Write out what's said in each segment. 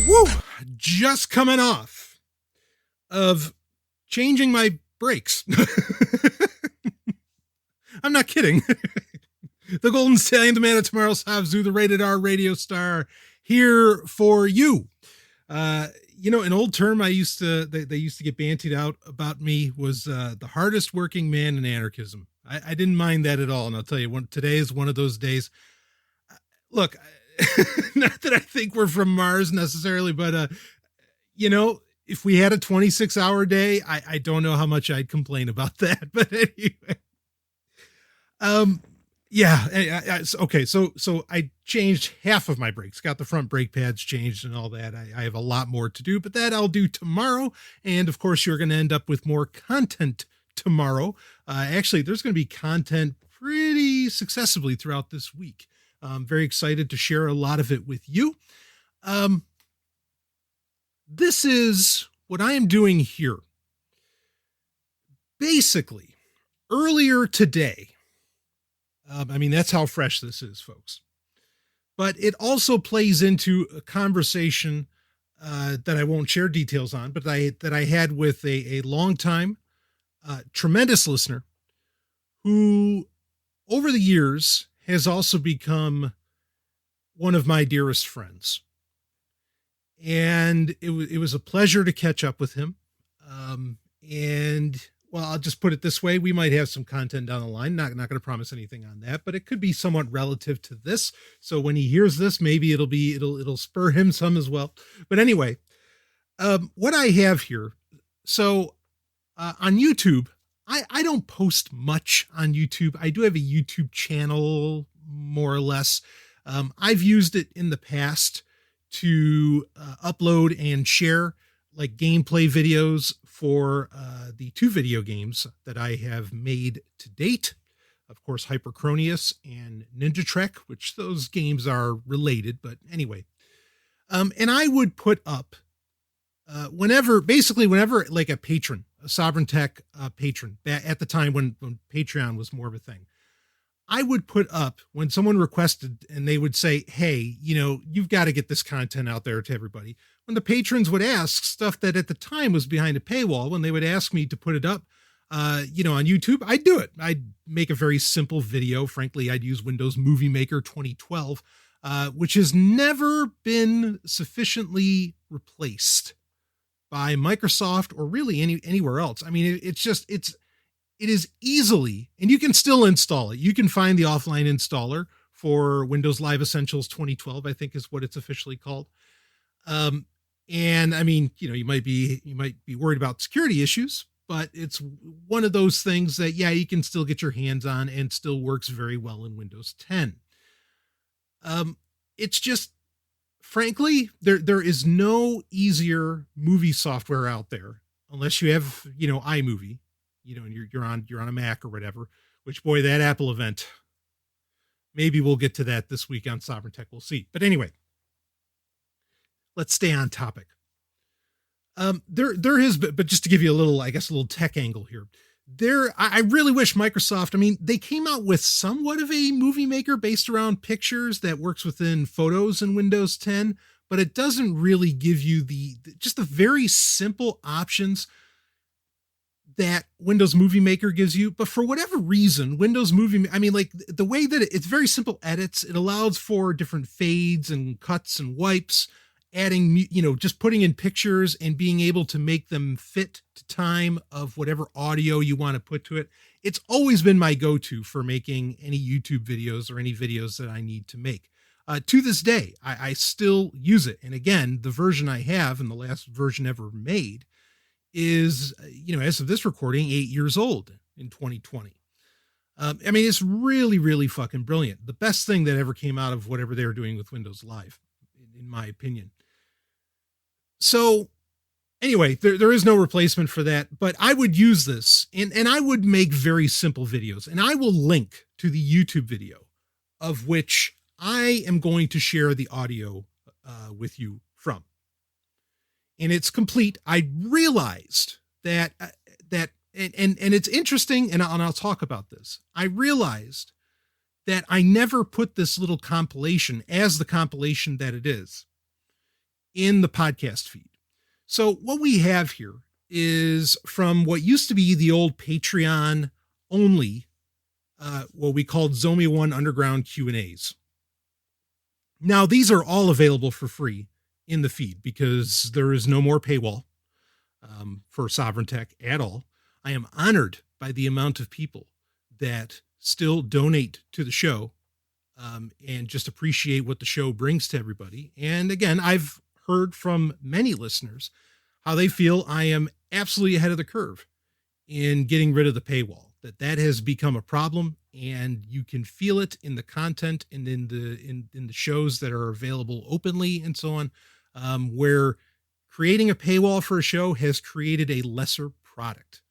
Woo! Just coming off of changing my brakes. I'm not kidding. The Golden Stallion, the man of tomorrow, Savzu, the rated R radio star, here for you. An old term they used to get bantied out about me was the hardest working man in anarchism. I didn't mind that at all, and I'll tell you, today is one of those days. Look, not that I think we're from Mars necessarily, but if we had a 26-hour day, I don't know how much I'd complain about that. But anyway, okay. So I changed half of my brakes, got the front brake pads changed and all that. I have a lot more to do, but that I'll do tomorrow. And of course, you're going to end up with more content tomorrow. Actually, there's going to be content pretty successively throughout this week. I'm very excited to share a lot of it with you. This is what I am doing here. Basically, earlier today, that's how fresh this is, folks. But it also plays into a conversation that I won't share details on, but that I had with a longtime, tremendous listener who, over the years, has also become one of my dearest friends. And it was a pleasure to catch up with him. I'll just put it this way. We might have some content down the line. Not going to promise anything on that, but it could be somewhat relative to this. So when he hears this, maybe it'll spur him some as well. But anyway, what I have here. So on YouTube, I don't post much on YouTube. I do have a YouTube channel, more or less. I've used it in the past to upload and share like gameplay videos for the 2 video games that I have made to date. Of course, Hyperchronius and Ninja Trek, which those games are related, but anyway. And I would put up whenever like a patron, a Sovryn Tech patron, at the time when Patreon was more of a thing, I would put up when someone requested and they would say, hey, you've got to get this content out there to everybody. When the patrons would ask stuff that at the time was behind a paywall, when they would ask me to put it up, on YouTube, I'd do it. I'd make a very simple video. Frankly, I'd use Windows Movie Maker 2012, which has never been sufficiently replaced by Microsoft or really anywhere else. It is easily, and you can still install it. You can find the offline installer for Windows Live Essentials 2012, I think is what it's officially called. You might be worried about security issues, but it's one of those things that, you can still get your hands on and still works very well in Windows 10. It's just, frankly, there is no easier movie software out there unless you have, iMovie. And you're on a Mac or whatever, which, boy, that Apple event, maybe we'll get to that this week on Sovryn Tech. We'll see. But anyway, let's stay on topic. There is, but just to give you a little tech angle here, I really wish Microsoft, they came out with somewhat of a movie maker based around pictures that works within Photos in Windows 10, but it doesn't really give you the very simple options that Windows Movie Maker gives you. But for whatever reason, Windows Movie, the way that it's very simple edits, it allows for different fades and cuts and wipes, adding, just putting in pictures and being able to make them fit to time of whatever audio you want to put to it. It's always been my go-to for making any YouTube videos or any videos that I need to make. To this day, I still use it. And again, the version I have, and the last version ever made, is, as of this recording, 8 years old in 2020. It's really, really fucking brilliant. The best thing that ever came out of whatever they were doing with Windows Live, in my opinion. So anyway, there is no replacement for that, but I would use this and I would make very simple videos, and I will link to the YouTube video of which I am going to share the audio with you from. And it's complete. I realized that and it's interesting, and I'll talk about this. I realized that I never put this little compilation as the compilation that it is in the podcast feed. So what we have here is from what used to be the old Patreon only, what we called Zomia ONE Underground Q&As. Now, these are all available for free in the feed because there is no more paywall for Sovryn Tech at all. I am honored by the amount of people that still donate to the show and just appreciate what the show brings to everybody. And again, I've heard from many listeners how they feel I am absolutely ahead of the curve in getting rid of the paywall, that has become a problem, and you can feel it in the content and in the shows that are available openly and so on, where creating a paywall for a show has created a lesser product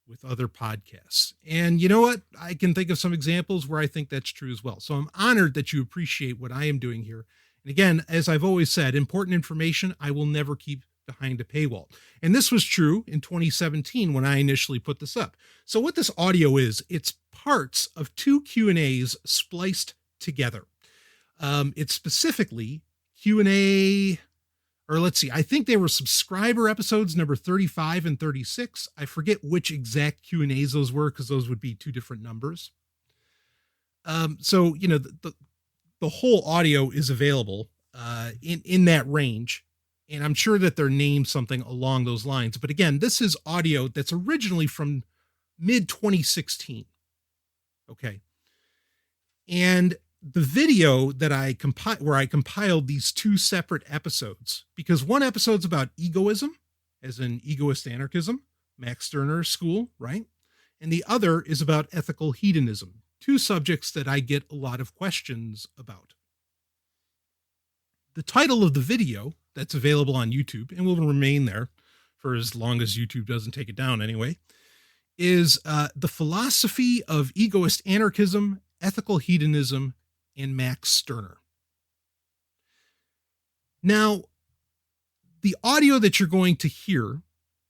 with other podcasts. And you know what? I can think of some examples where I think that's true as well. So I'm honored that you appreciate what I am doing here. And again, as I've always said, important information I will never keep behind a paywall. And this was true in 2017 when I initially put this up. So what this audio is, it's parts of two Q&As spliced together. It's specifically Q&A, or let's see, I think they were subscriber episodes number 35 and 36. I forget which exact Q&As those were because those would be two different numbers. So, you know, the whole audio is available in that range. And I'm sure that they're named something along those lines. But again, this is audio that's originally from mid 2016. Okay. And the video that where I compiled these two separate episodes, because one episode's about egoism, as in egoist anarchism, Max Stirner's school, right? And the other is about ethical hedonism, two subjects that I get a lot of questions about. The title of the video that's available on YouTube and will remain there for as long as YouTube doesn't take it down anyway, is The Philosophy of Egoist Anarchism, Ethical Hedonism, and Max Stirner. Now, the audio that you're going to hear,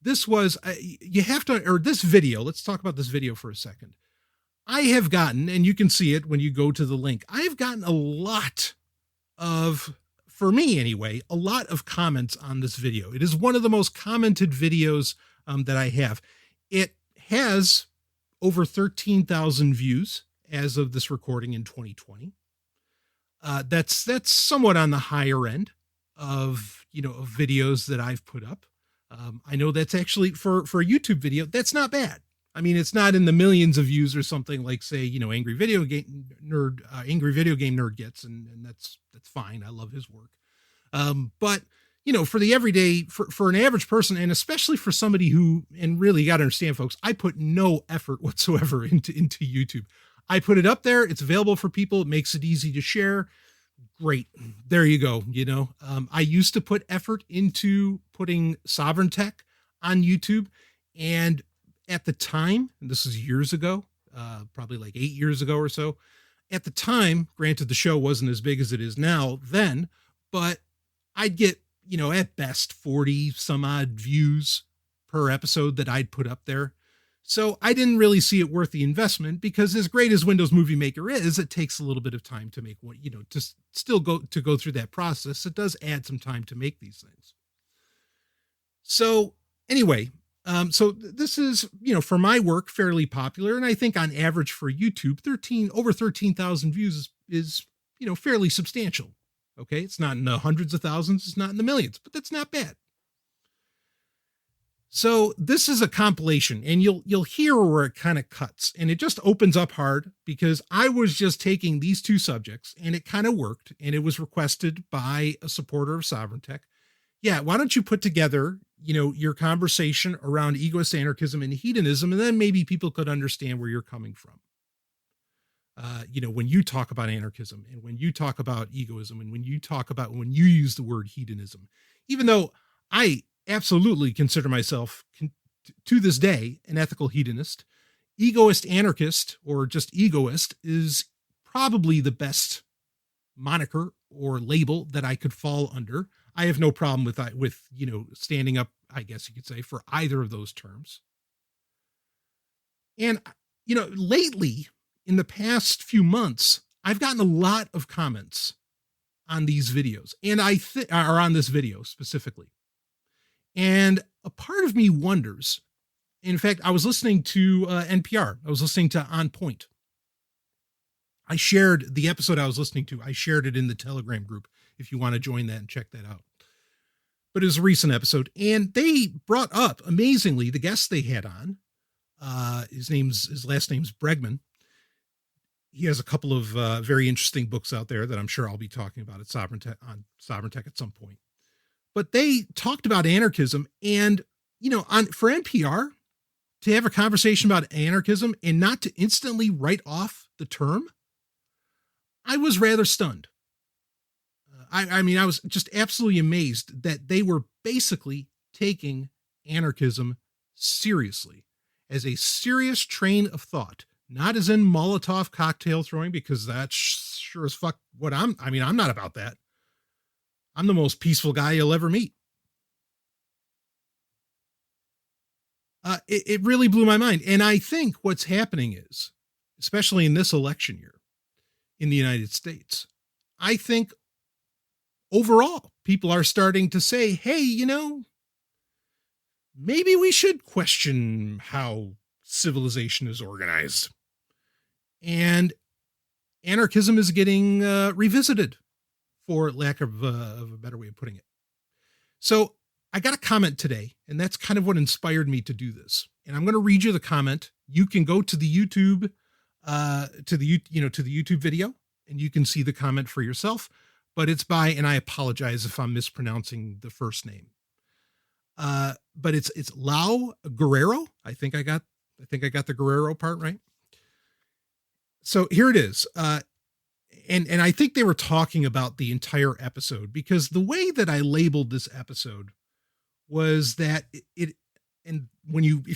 this was, this video, let's talk about this video for a second. I have gotten, and you can see it when you go to the link, I have gotten a lot of, for me anyway, a lot of comments on this video. It is one of the most commented videos that I have. It has over 13,000 views as of this recording in 2020. That's somewhat on the higher end of videos that I've put up. I know that's actually for a YouTube video, that's not bad. I mean, it's not in the millions of views or something like, say, Angry Video Game Nerd gets, and that's fine. I love his work. But for the everyday, for an average person, and especially for somebody who, and really you got to understand, folks, I put no effort whatsoever into YouTube. I put it up there. It's available for people. It makes it easy to share. Great. There you go. I used to put effort into putting Sovryn Tech on YouTube. And at the time, and this is years ago, probably like 8 years ago or so, at the time, granted the show wasn't as big as it is now then, but I'd get, at best 40 some odd views per episode that I'd put up there. So I didn't really see it worth the investment because as great as Windows Movie Maker is, it takes a little bit of time to make one, to still go through that process. It does add some time to make these things. So anyway, so this is, for my work, fairly popular. And I think on average for YouTube, over 13,000 views is, fairly substantial. Okay. It's not in the hundreds of thousands. It's not in the millions, but that's not bad. So this is a compilation, and you'll hear where it kind of cuts, and it just opens up hard because I was just taking these two subjects and it kind of worked, and it was requested by a supporter of Sovryn Tech. Yeah. Why don't you put together, your conversation around egoist anarchism and hedonism, and then maybe people could understand where you're coming from. When you talk about anarchism and when you talk about egoism and when you use the word hedonism, even though I absolutely consider myself to this day an ethical hedonist, egoist anarchist or just egoist is probably the best moniker or label that I could fall under. I have no problem with standing up, I guess you could say, for either of those terms. And, lately in the past few months, I've gotten a lot of comments on these videos, and or on this video specifically. And a part of me wonders, in fact, I was listening to NPR. I was listening to On Point. I shared the episode I was listening to. I shared it in the Telegram group if you want to join that and check that out. But it was a recent episode, and they brought up, amazingly, the guest they had on. His last name's Bregman. He has a couple of very interesting books out there that I'm sure I'll be talking about at Sovryn Tech at some point. But they talked about anarchism, and for NPR to have a conversation about anarchism and not to instantly write off the term, I was rather stunned. I was just absolutely amazed that they were basically taking anarchism seriously, as a serious train of thought, not as in Molotov cocktail throwing, because that's sure as fuck what I'm not about that. I'm the most peaceful guy you'll ever meet. It really blew my mind. And I think what's happening is, especially in this election year in the United States, I think overall people are starting to say, hey, maybe we should question how civilization is organized. And anarchism is getting revisited, for lack of a better way of putting it. So I got a comment today, and that's kind of what inspired me to do this. And I'm going to read you the comment. You can go to the YouTube, to the YouTube video, and you can see the comment for yourself. But it's by, and I apologize if I'm mispronouncing the first name. But it's Lau Guerrero. I think I got the Guerrero part right. So here it is. And I think they were talking about the entire episode, because the way that I labeled this episode was that if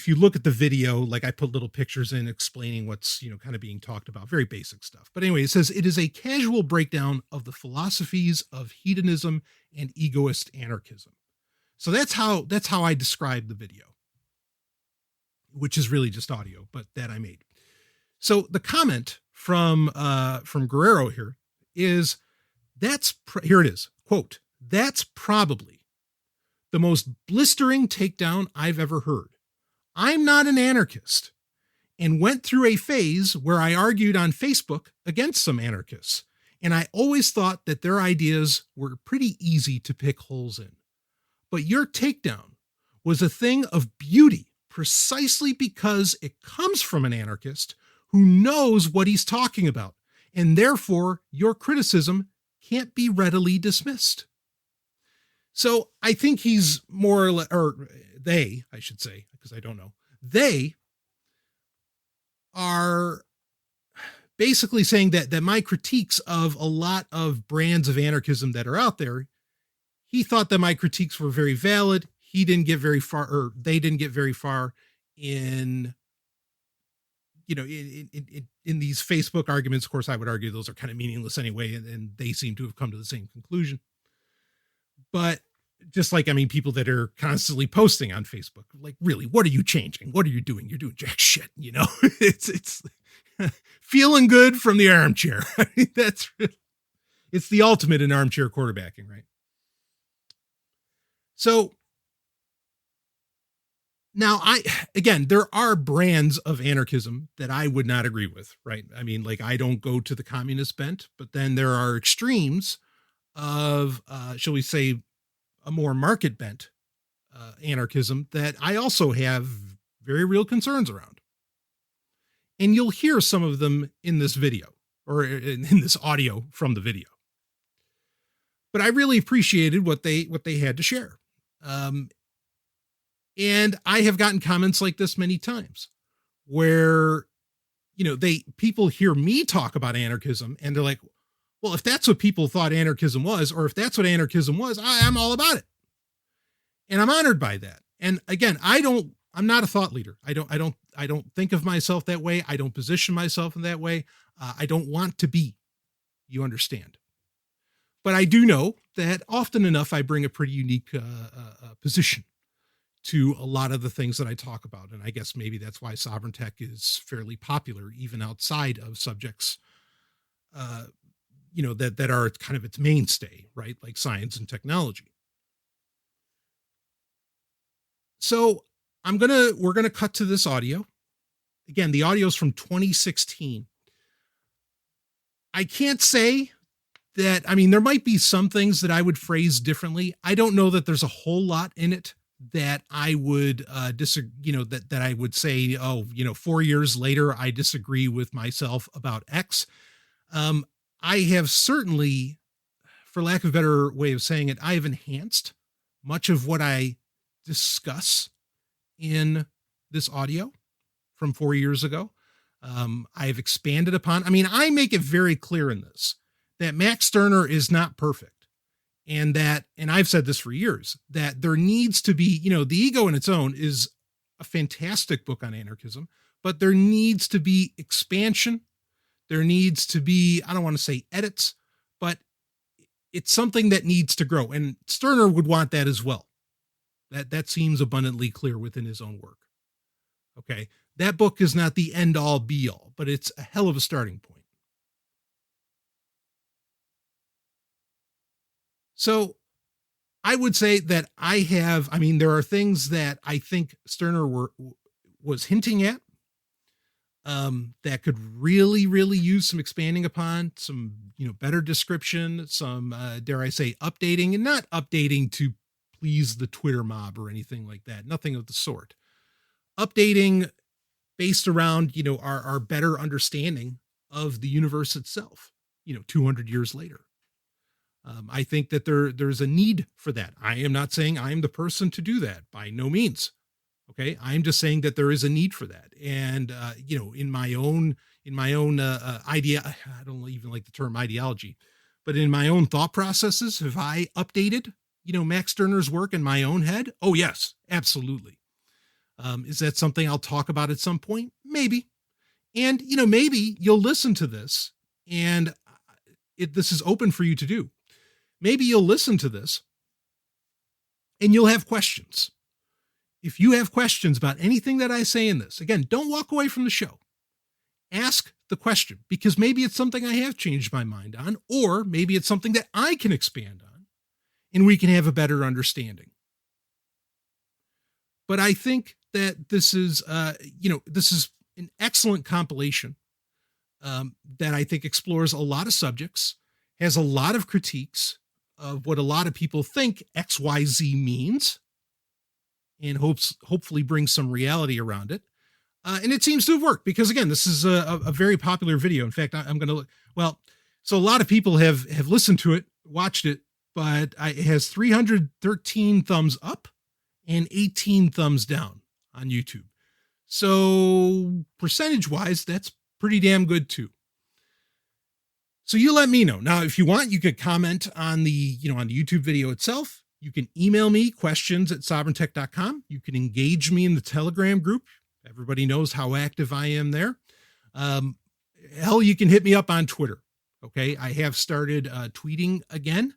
you look at the video, like I put little pictures in explaining what's, kind of being talked about, very basic stuff. But anyway, it says it is a casual breakdown of the philosophies of hedonism and egoist anarchism. So that's how I describe the video, which is really just audio, but that I made. So the comment from Guerrero here is, here it is, quote, "That's probably the most blistering takedown I've ever heard. I'm not an anarchist and went through a phase where I argued on Facebook against some anarchists, and I always thought that their ideas were pretty easy to pick holes in. But your takedown was a thing of beauty precisely because it comes from an anarchist who knows what he's talking about, and therefore your criticism can't be readily dismissed." So I think he's more or less, or they, I should say, because I don't know, they are basically saying that my critiques of a lot of brands of anarchism that are out there, he thought that my critiques were very valid. He didn't get very far, or they didn't get very far in these Facebook arguments. Of course, I would argue those are kind of meaningless anyway, and they seem to have come to the same conclusion. But just like, people that are constantly posting on Facebook, like, really, what are you changing? What are you doing? You're doing jack shit, it's feeling good from the armchair. It's the ultimate in armchair quarterbacking, right? So now there are brands of anarchism that I would not agree with, right? I don't go to the communist bent, but then there are extremes of, shall we say, a more market bent anarchism that I also have very real concerns around. And you'll hear some of them in this video, or in this audio from the video. But I really appreciated what they had to share. And I have gotten comments like this many times where, people hear me talk about anarchism and they're like, well, if that's what people thought anarchism was, or if that's what anarchism was, I'm all about it. And I'm honored by that. And again, I'm not a thought leader. I don't think of myself that way. I don't position myself in that way. I don't want to be, you understand. But I do know that often enough, I bring a pretty unique position to a lot of the things that I talk about. And I guess maybe that's why Sovryn Tech is fairly popular, even outside of subjects that are kind of its mainstay, right? Like science and technology. So we're going to cut to this audio. Again, the audio is from 2016. I can't say that, there might be some things that I would phrase differently. I don't know that there's a whole lot in it that I would disagree, that I would say, 4 years later, I disagree with myself about X. I have certainly, for lack of a better way of saying it, I have enhanced much of what I discuss in this audio from 4 years ago. I've expanded upon, I make it very clear in this that Max Stirner is not perfect. And I've said this for years, that there needs to be, The Ego in its own is a fantastic book on anarchism, but there needs to be expansion. There needs to be, I don't want to say edits, but it's something that needs to grow. And Stirner would want that as well. That seems abundantly clear within his own work. Okay. That book is not the end all be all, but it's a hell of a starting point. So I would say that there are things that I think Stirner was hinting at that could really, really use some expanding upon, some, better description, some, dare I say, updating, and not updating to please the Twitter mob or anything like that. Nothing of the sort. Updating based around, our better understanding of the universe itself, 200 years later. I think that there's a need for that. I am not saying I'm the person to do that, by no means. Okay. I'm just saying that there is a need for that. And, in my own idea, I don't even like the term ideology, but in my own thought processes, have I updated, Max Stirner's work in my own head? Oh yes, absolutely. Is that something I'll talk about at some point? Maybe. And, maybe you'll listen to this and this is open for you to do. Maybe you'll listen to this and you'll have questions. If you have questions about anything that I say in this, again, don't walk away from the show. Ask the question, because maybe it's something I have changed my mind on, or maybe it's something that I can expand on and we can have a better understanding. But I think that this is an excellent compilation that I think explores a lot of subjects, has a lot of critiques of what a lot of people think XYZ means, and hopefully brings some reality around it. And it seems to have worked, because again, this is a very popular video. In fact, I'm going to look, so a lot of people have listened to it, watched it, but it has 313 thumbs up and 18 thumbs down on YouTube. So percentage wise, that's pretty damn good too. So you let me know. Now, if you want, you could comment on the YouTube video itself. You can email me questions@sovereigntech.com. You can engage me in the Telegram group. Everybody knows how active I am there. Hell, you can hit me up on Twitter. Okay. I have started tweeting again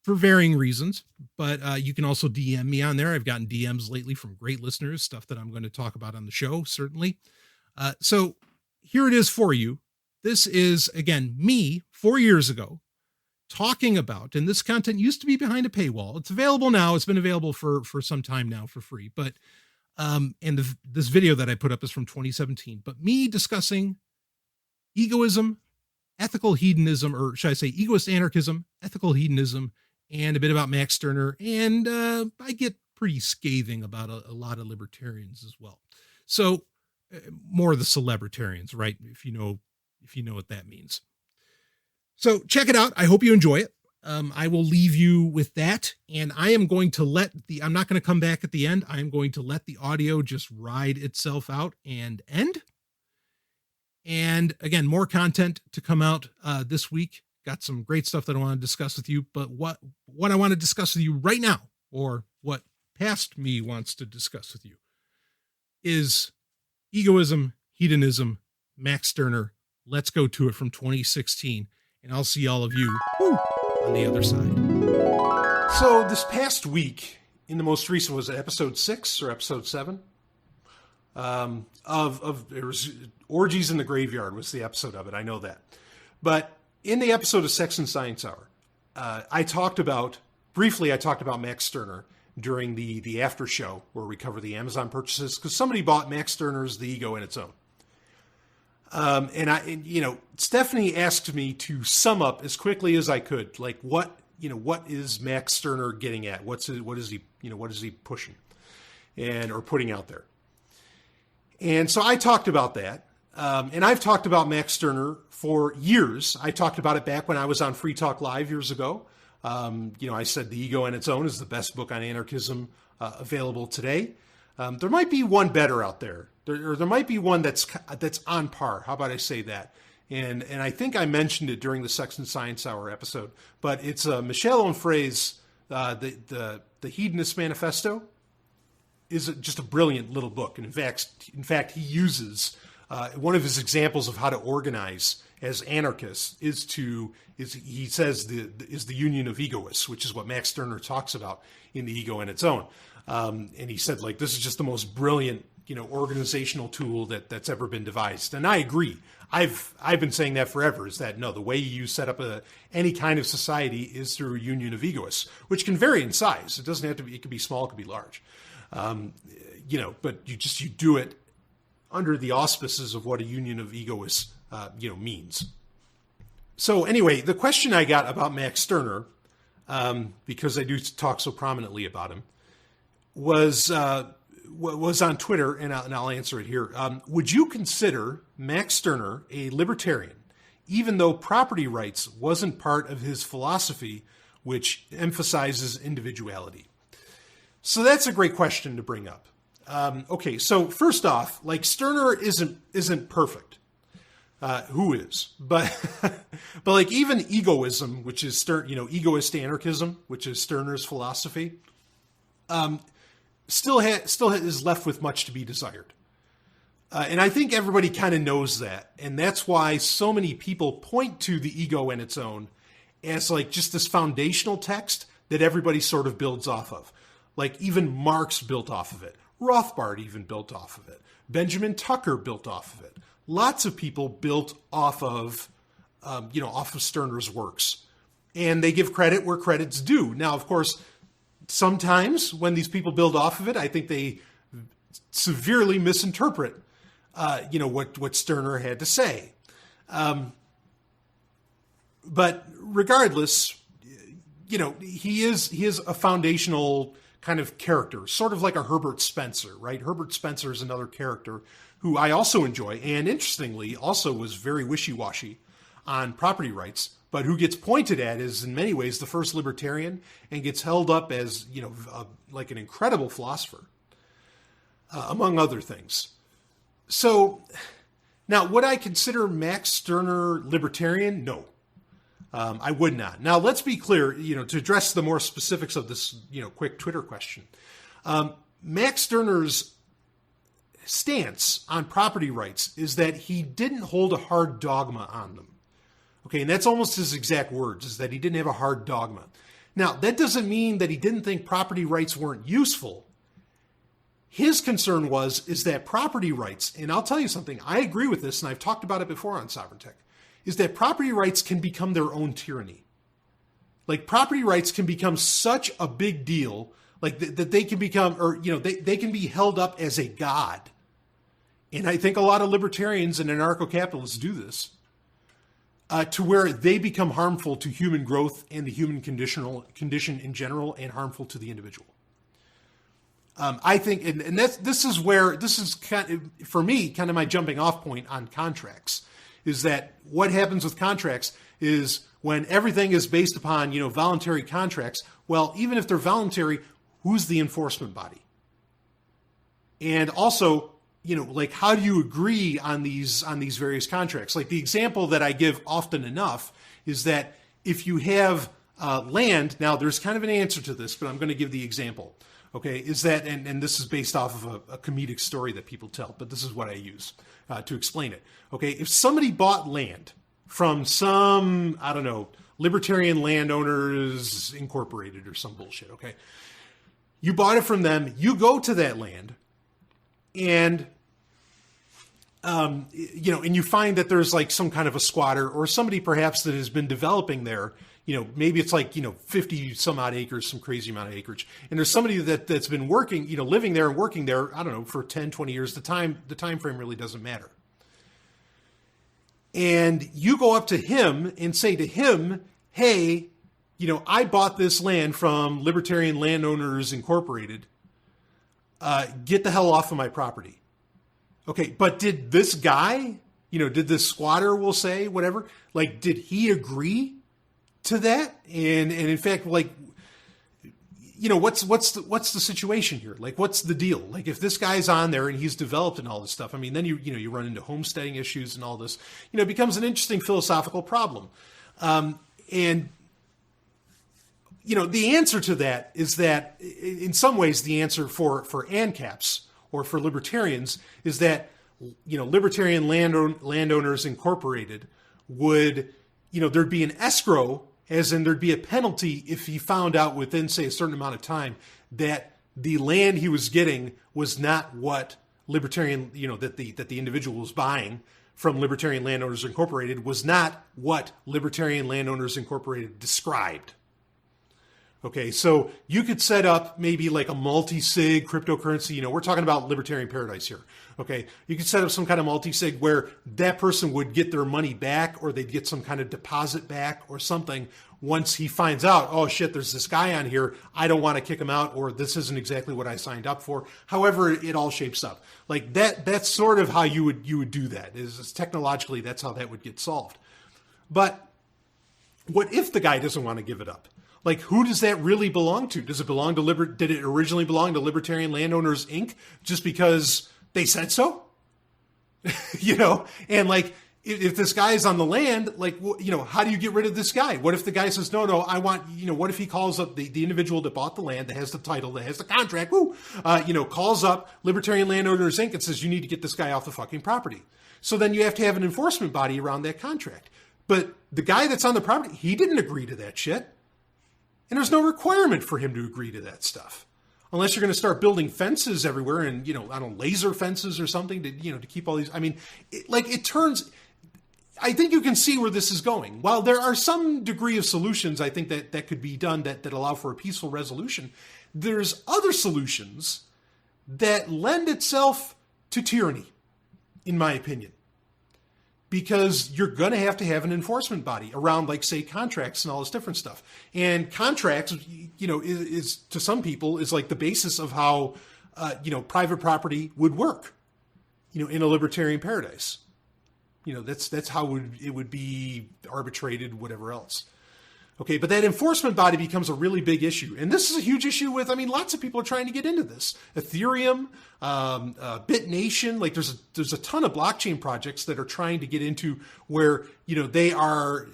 for varying reasons, but you can also DM me on there. I've gotten DMs lately from great listeners, stuff that I'm going to talk about on the show, certainly. So here it is for you. This is, again, me 4 years ago talking about, and this content used to be behind a paywall. It's available now. It's been available for some time now for free, but, this video that I put up is from 2017, but me discussing egoism, ethical hedonism, or should I say egoist anarchism, ethical hedonism, and a bit about Max Stirner. And, I get pretty scathing about a lot of libertarians as well. So more of the celebritarians, right? If you know what that means. So check it out. I hope you enjoy it. I will leave you with that. And I am going to I'm not going to come back at the end. I am going to let the audio just ride itself out and end. And again, more content to come out this week. Got some great stuff that I want to discuss with you. But what I want to discuss with you right now, or what past me wants to discuss with you, is egoism, hedonism, Max Stirner. Let's go to it from 2016, and I'll see all of you on the other side. So this past week, in the most recent, was it episode 6 or episode 7? Of there was Orgies in the Graveyard was the episode of it. I know that. But in the episode of Sex and Science Hour, I talked about Max Stirner during the after show where we cover the Amazon purchases, because somebody bought Max Stirner's The Ego in Its Own. Stephanie asked me to sum up as quickly as I could, like what is Max Stirner getting at? What is he pushing or putting out there? And so I talked about that. And I've talked about Max Stirner for years. I talked about it back when I was on Free Talk Live years ago. I said The Ego in Its Own is the best book on anarchism available today. There might be one better out there. There might be one that's on par. How about I say that? And I think I mentioned it during the Sex and Science Hour episode, but it's Michel Onfray's the Hedonist Manifesto is just a brilliant little book. And in fact, he uses one of his examples of how to organize as anarchists is the union of egoists, which is what Max Stirner talks about in The Ego in Its Own. And he said, like, this is just the most brilliant, organizational tool that's ever been devised. And I agree. I've been saying that forever, is that no, the way you set up any kind of society is through a union of egoists, which can vary in size. It doesn't have to be, it could be small, it could be large. But you do it under the auspices of what a union of egoists, means. So anyway, the question I got about Max Stirner, because I do talk so prominently about him, was on Twitter, and I'll answer it here. Would you consider Max Stirner a libertarian, even though property rights wasn't part of his philosophy, which emphasizes individuality? So that's a great question to bring up. Okay, so first off, like, Stirner isn't perfect. Who is? But but like, even egoism, which is egoist anarchism, which is Stirner's philosophy, still is left with much to be desired. And I think everybody kind of knows that, and that's why so many people point to The Ego in Its Own as like just this foundational text that everybody sort of builds off of. Like, even Marx built off of it. Rothbard even built off of it. Benjamin Tucker built off of it. Lots of people built off of Stirner's works, and they give credit where credit's due. Now, of course, sometimes when these people build off of it, I think they severely misinterpret, what Stirner had to say. But regardless, he is a foundational kind of character, sort of like a Herbert Spencer, right? Herbert Spencer is another character who I also enjoy, and interestingly also was very wishy-washy on property rights, but who gets pointed at as in many ways the first libertarian and gets held up as, like an incredible philosopher, among other things. So now, would I consider Max Stirner libertarian? No. I would not. Now, let's be clear, to address the more specifics of this, quick Twitter question. Max Stirner's stance on property rights is that he didn't hold a hard dogma on them. Okay, and that's almost his exact words, is that he didn't have a hard dogma. Now, that doesn't mean that he didn't think property rights weren't useful. His concern is that property rights, and I'll tell you something, I agree with this, and I've talked about it before on Sovryn Tech, is that property rights can become their own tyranny. Like, property rights can become such a big deal, like that they can become, they can be held up as a god. And I think a lot of libertarians and anarcho-capitalists do this, to where they become harmful to human growth and the human condition in general, and harmful to the individual. I think, and this is kind of, for me, kind of my jumping off point on contracts, is that what happens with contracts is when everything is based upon, voluntary contracts, well, even if they're voluntary, who's the enforcement body? And also, like, how do you agree on these various contracts? Like, the example that I give often enough is that if you have land, now there's kind of an answer to this, but I'm going to give the example. Okay, is that, and this is based off of a comedic story that people tell, but this is what I use to explain it. Okay, if somebody bought land from some, I don't know, Libertarian Landowners Incorporated or some bullshit, okay? You bought it from them, you go to that land, and and you find that there's like some kind of a squatter or somebody perhaps that has been developing there. Maybe it's like, 50 some odd acres, some crazy amount of acreage. And there's somebody that's been working, living there and working there, I don't know, for 10, 20 years. The time frame really doesn't matter. And you go up to him and say to him, hey, I bought this land from Libertarian Landowners Incorporated. Get the hell off of my property. Okay, but did this guy, did this squatter, we'll say, whatever, like, did he agree to that? And in fact, like, what's the situation here? Like, what's the deal? Like, if this guy's on there and he's developed and all this stuff, I mean, then you run into homesteading issues and all this, it becomes an interesting philosophical problem. And the answer to that is that in some ways the answer for ANCAPs or for libertarians is that, Libertarian Landowners Incorporated would, there'd be an escrow, as in there'd be a penalty if he found out within, say, a certain amount of time that the land he was getting was not what Libertarian, that the individual was buying from Libertarian Landowners Incorporated was not what Libertarian Landowners Incorporated described. Okay, so you could set up maybe like a multi-sig cryptocurrency. We're talking about libertarian paradise here. Okay, you could set up some kind of multi-sig where that person would get their money back, or they'd get some kind of deposit back or something once he finds out, oh shit, there's this guy on here, I don't want to kick him out, or this isn't exactly what I signed up for. However, it all shapes up. Like that's sort of how you would do that. Is technologically that's how that would get solved. But what if the guy doesn't want to give it up? Like, who does that really belong to? Does it belong to did it originally belong to Libertarian Landowners Inc. just because they said so? And like, if this guy is on the land, like, how do you get rid of this guy? What if the guy says, no, I want, what if he calls up the individual that bought the land, that has the title, that has the contract, calls up Libertarian Landowners Inc. and says, you need to get this guy off the fucking property. So then you have to have an enforcement body around that contract. But the guy that's on the property, he didn't agree to that shit. And there's no requirement for him to agree to that stuff. Unless you're going to start building fences everywhere and, laser fences or something to keep all these. I mean, I think you can see where this is going. While there are some degree of solutions, I think that could be done that allow for a peaceful resolution, there's other solutions that lend itself to tyranny, in my opinion. Because you're going to have an enforcement body around, like, say, contracts and all this different stuff. And contracts, is to some people is like the basis of how, private property would work, in a libertarian paradise. That's how it would be arbitrated, whatever else. Okay, but that enforcement body becomes a really big issue. And this is a huge issue with, lots of people are trying to get into this. Ethereum, BitNation, like there's a ton of blockchain projects that are trying to get into where, they are,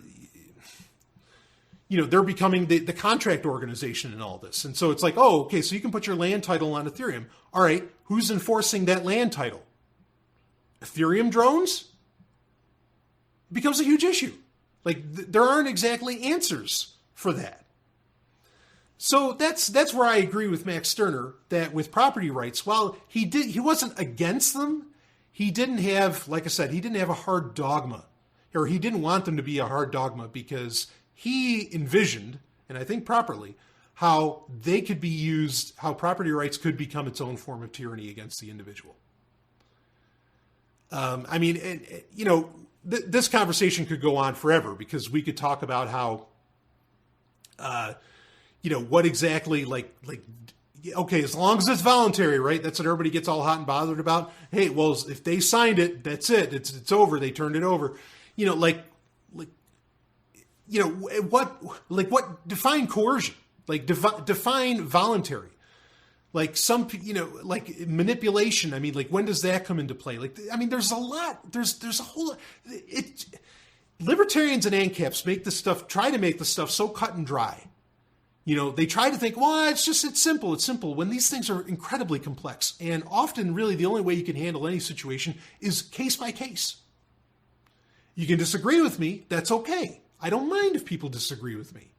they're becoming the contract organization in all this. And so it's like, oh, okay, so you can put your land title on Ethereum. All right, who's enforcing that land title? Ethereum drones? It becomes a huge issue. Like, there aren't exactly answers for that. So that's where I agree with Max Stirner, that with property rights, while he wasn't against them, he didn't have, like I said, he didn't have a hard dogma, or he didn't want them to be a hard dogma, because he envisioned, and I think properly, how they could be used, how property rights could become its own form of tyranny against the individual. This conversation could go on forever, because we could talk about how, what exactly, okay, as long as it's voluntary, right? That's what everybody gets all hot and bothered about. Hey, well, if they signed it, that's it. It's over. They turned it over. What define coercion? Like define voluntary. Like like manipulation. When does that come into play? There's a lot. There's a whole lot. Libertarians and ANCAPs try to make the stuff so cut and dry. They try to think, well, it's simple. It's simple, when these things are incredibly complex. And often, really, the only way you can handle any situation is case by case. You can disagree with me. That's okay. I don't mind if people disagree with me.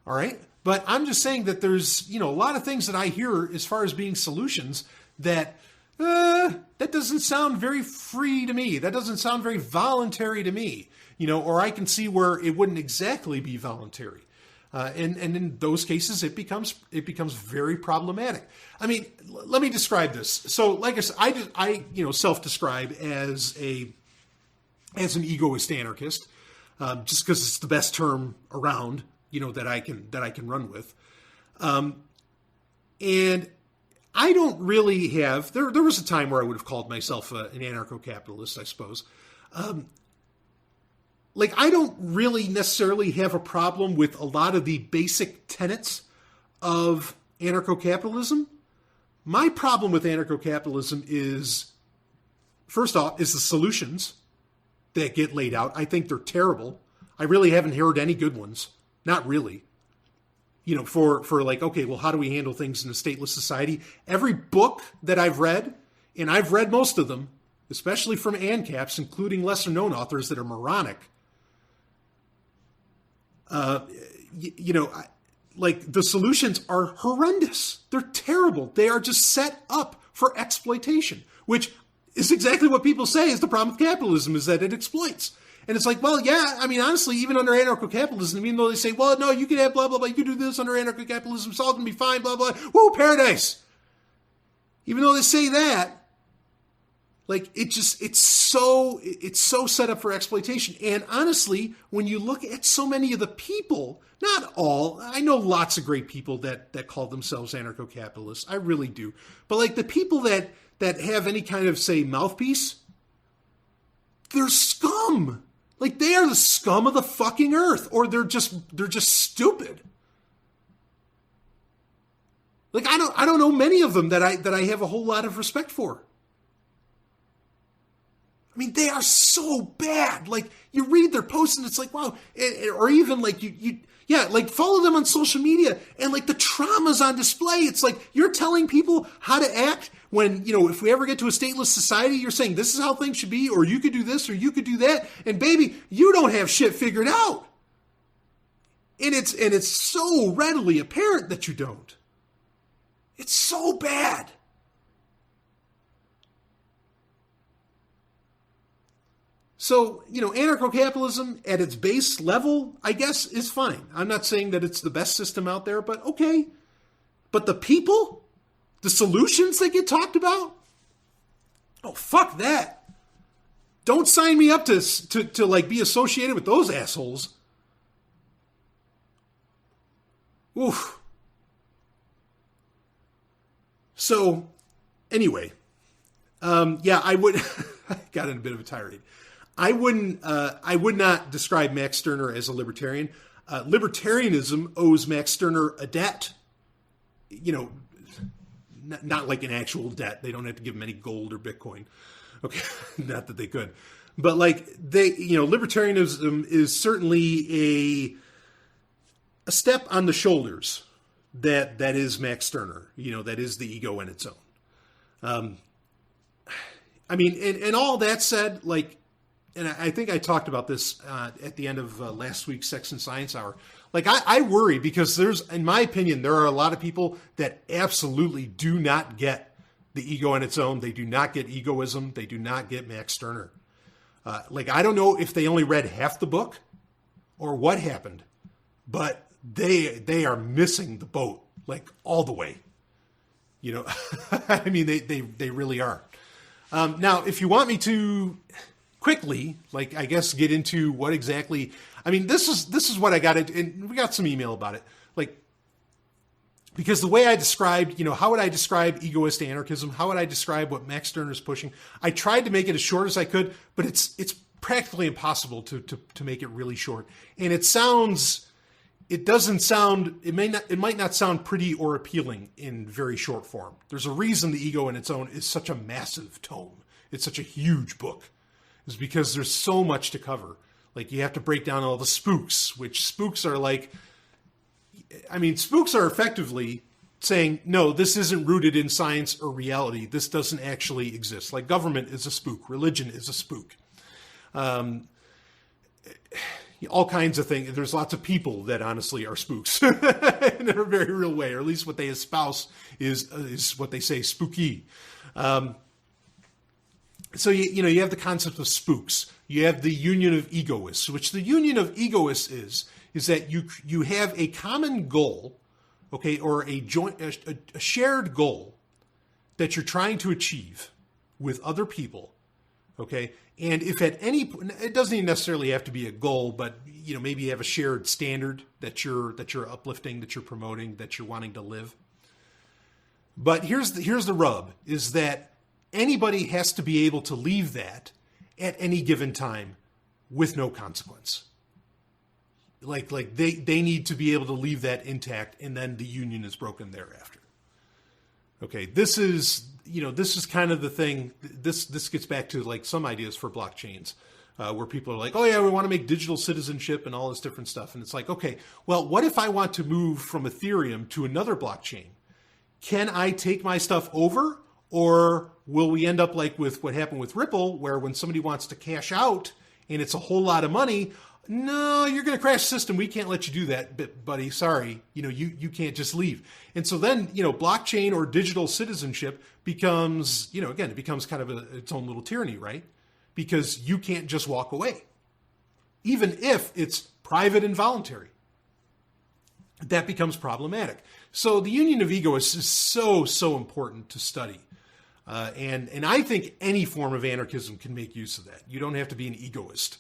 All right? But I'm just saying that there's, a lot of things that I hear as far as being solutions that that doesn't sound very free to me. That doesn't sound very voluntary to me. Or I can see where it wouldn't exactly be voluntary. And in those cases, it becomes very problematic. I mean, let me describe this. So, like I said, I self-describe as an egoist anarchist, just because it's the best term around, that I can run with. And I don't really have. There was a time where I would have called myself an anarcho-capitalist, I suppose. I don't really necessarily have a problem with a lot of the basic tenets of anarcho-capitalism. My problem with anarcho-capitalism is, first off, is the solutions that get laid out. I think they're terrible. I really haven't heard any good ones. Not really. For okay, well, how do we handle things in a stateless society? Every book that I've read, and I've read most of them, especially from ANCAPs, including lesser-known authors that are moronic, the solutions are horrendous. They're terrible. They are just set up for exploitation, which is exactly what people say is the problem with capitalism, is that it exploits. And it's like, well, yeah, I mean, honestly, even under anarcho-capitalism, even though they say, well, no, you can have blah, blah, blah, you can do this under anarcho-capitalism, it's all going to be fine, blah, blah, woo, paradise. Even though they say that, it's so set up for exploitation. And honestly, when you look at so many of the people, not all, I know lots of great people that call themselves anarcho-capitalists. I really do. But the people that have any kind of, say, mouthpiece, they're scum. They are the scum of the fucking earth, or they're just stupid. I don't know many of them that I have a whole lot of respect for. I mean, they are so bad. You read their posts and it's like, wow. Or even follow them on social media and the trauma's on display. It's like you're telling people how to act when, if we ever get to a stateless society, you're saying this is how things should be, or you could do this, or you could do that. And baby, you don't have shit figured out. And it's so readily apparent that you don't. It's so bad. So, anarcho-capitalism at its base level, I guess, is fine. I'm not saying that it's the best system out there, but okay. But the people, the solutions that get talked about, oh, fuck that. Don't sign me up to be associated with those assholes. Oof. So, anyway, I would, I got in a bit of a tirade. I would not describe Max Stirner as a libertarian. Libertarianism owes Max Stirner a debt. Not like an actual debt. They don't have to give him any gold or Bitcoin. Okay, not that they could, but libertarianism is certainly a step on the shoulders that is Max Stirner. That is the ego in its own. I mean, and all that said, and I think I talked about this at the end of last week's Sex and Science Hour. I worry because in my opinion, there are a lot of people that absolutely do not get the ego in its own. They do not get egoism. They do not get Max Stirner. I don't know if they only read half the book or what happened, but they are missing the boat, all the way. I mean, they really are. Now, if you want me to quickly, I guess, get into what exactly, I mean, this is what I got into, and we got some email about it. Because the way I described, how would I describe egoist anarchism? How would I describe what Max Stirner is pushing? I tried to make it as short as I could, but it's practically impossible to make it really short. And it might not sound pretty or appealing in very short form. There's a reason the ego in its own is such a massive tome. It's such a huge book. Is because there's so much to cover. You have to break down all the spooks, which spooks are spooks are effectively saying, no, this isn't rooted in science or reality. This doesn't actually exist. Government is a spook. Religion is a spook. All kinds of things. There's lots of people that honestly are spooks in a very real way, or at least what they espouse is what they say spooky. So you have the concept of spooks. You have the union of egoists, which the union of egoists is that you have a common goal, okay, or a shared goal that you're trying to achieve with other people, okay. And if at any point, it doesn't even necessarily have to be a goal, but maybe you have a shared standard that you're uplifting, that you're promoting, that you're wanting to live. But here's the rub, is that anybody has to be able to leave that at any given time with no consequence. Like they need to be able to leave that intact, and then the union is broken thereafter. Okay, this is kind of the thing. This gets back to like some ideas for blockchains, where people are like, oh yeah, we want to make digital citizenship and all this different stuff. And it's like, okay, well, what if I want to move from Ethereum to another blockchain? Can I take my stuff over? Or will we end up like with what happened with Ripple, where when somebody wants to cash out and it's a whole lot of money, no, you're going to crash the system. We can't let you do that, buddy. Sorry. You can't just leave. And so then, blockchain or digital citizenship becomes, again, it becomes kind of its own little tyranny, right? Because you can't just walk away, even if it's private and voluntary. That becomes problematic. So the union of egoists is so important to study. And I think any form of anarchism can make use of that. You don't have to be an egoist,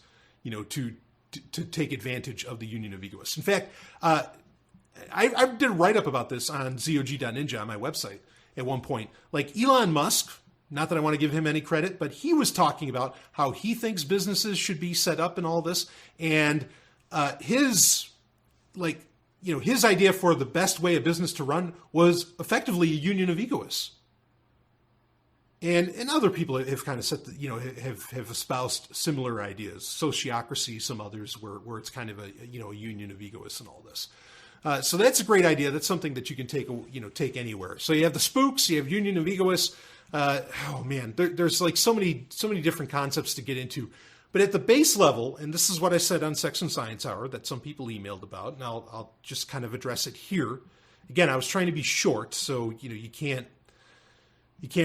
to take advantage of the union of egoists. In fact, I did a write-up about this on zog.ninja on my website at one point. Like Elon Musk, not that I want to give him any credit, but he was talking about how he thinks businesses should be set up and all this. And his idea for the best way a business to run was effectively a union of egoists. And other people have kind of set, have espoused similar ideas. Sociocracy, some others, where it's kind of a union of egoists and all this. So that's a great idea. That's something that you can take anywhere. So you have the spooks, you have union of egoists. Oh man, there's like so many different concepts to get into. But at the base level, and this is what I said on Sex and Science Hour that some people emailed about, and I'll just kind of address it here. Again, I was trying to be short, so you can't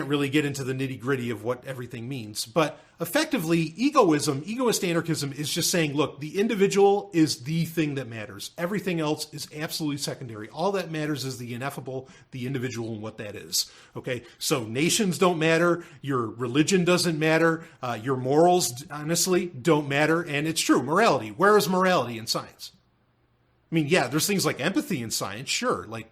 really get into the nitty-gritty of what everything means. But effectively, egoist anarchism is just saying, look, the individual is the thing that matters. Everything else is absolutely secondary. All that matters is the ineffable, the individual, and what that is. Okay, so nations don't matter. Your religion doesn't matter. Your morals, honestly, don't matter. And it's true, morality. Where is morality in science? I mean, yeah, there's things like empathy in science, sure. Like,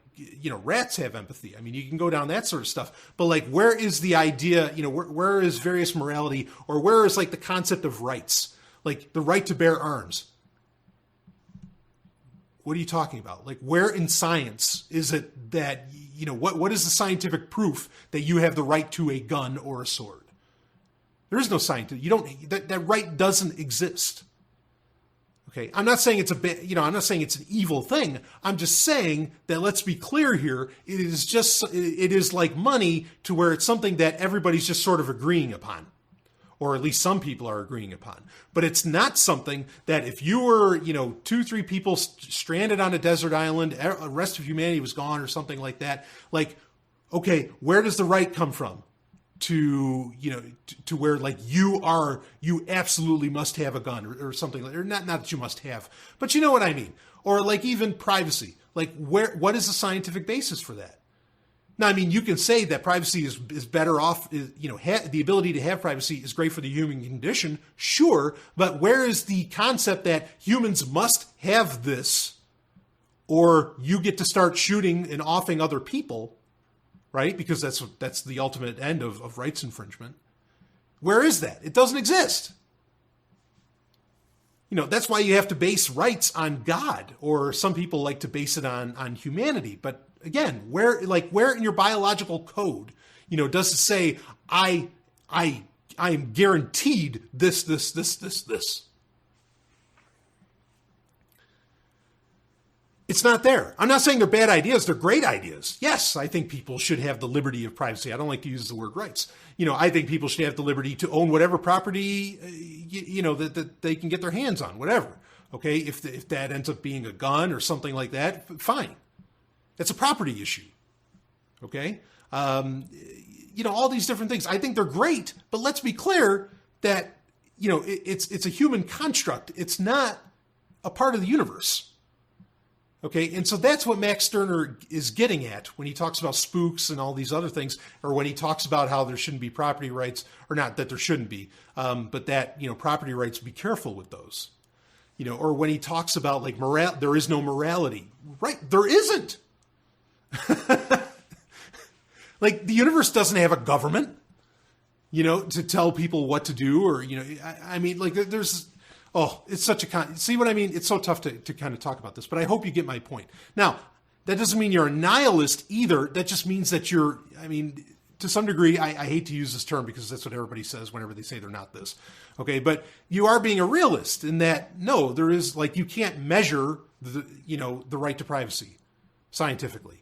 rats have empathy. I mean, you can go down that sort of stuff. But like, where is the idea, where is various morality, or where is like the concept of rights? Like the right to bear arms. What are you talking about? Like, where in science is it that, what is the scientific proof that you have the right to a gun or a sword? There is no scientific, that right doesn't exist. Okay, I'm not saying it's I'm not saying it's an evil thing. I'm just saying that, let's be clear here, it is like money, to where it's something that everybody's just sort of agreeing upon, or at least some people are agreeing upon. But it's not something that if you were, 2-3 people stranded on a desert island, the rest of humanity was gone or something like that. Like, okay, where does the right come from? To where like you absolutely must have a gun or something like, or not that you must have, but you know what I mean. Or like even privacy, like what is the scientific basis for that? Now, I mean, you can say that privacy is better off, the ability to have privacy is great for the human condition, sure, but where is the concept that humans must have this, or you get to start shooting and offing other people? Right? Because that's the ultimate end of rights infringement. Where is that? It doesn't exist. That's why you have to base rights on God, or some people like to base it on humanity. But again, where in your biological code, does it say I am guaranteed this? It's not there. I'm not saying they're bad ideas. They're great ideas. Yes, I think people should have the liberty of privacy. I don't like to use the word rights. I think people should have the liberty to own whatever property, that they can get their hands on, whatever. Okay, if that ends up being a gun or something like that, fine. That's a property issue. Okay, all these different things. I think they're great, but let's be clear that, it's a human construct. It's not a part of the universe. Okay, and so that's what Max Stirner is getting at when he talks about spooks and all these other things, or when he talks about how there shouldn't be property rights, or not that there shouldn't be, but that, property rights, be careful with those. Or when he talks about like there is no morality. Right, there isn't. Like the universe doesn't have a government, to tell people what to do, or, I mean, like there's... Oh, it's such a see what I mean? It's so tough to kind of talk about this, but I hope you get my point. Now, that doesn't mean you're a nihilist either. That just means that you're, I mean, to some degree, I hate to use this term because that's what everybody says whenever they say they're not this. Okay, but you are being a realist in that, no, there is, like, you can't measure the right to privacy scientifically.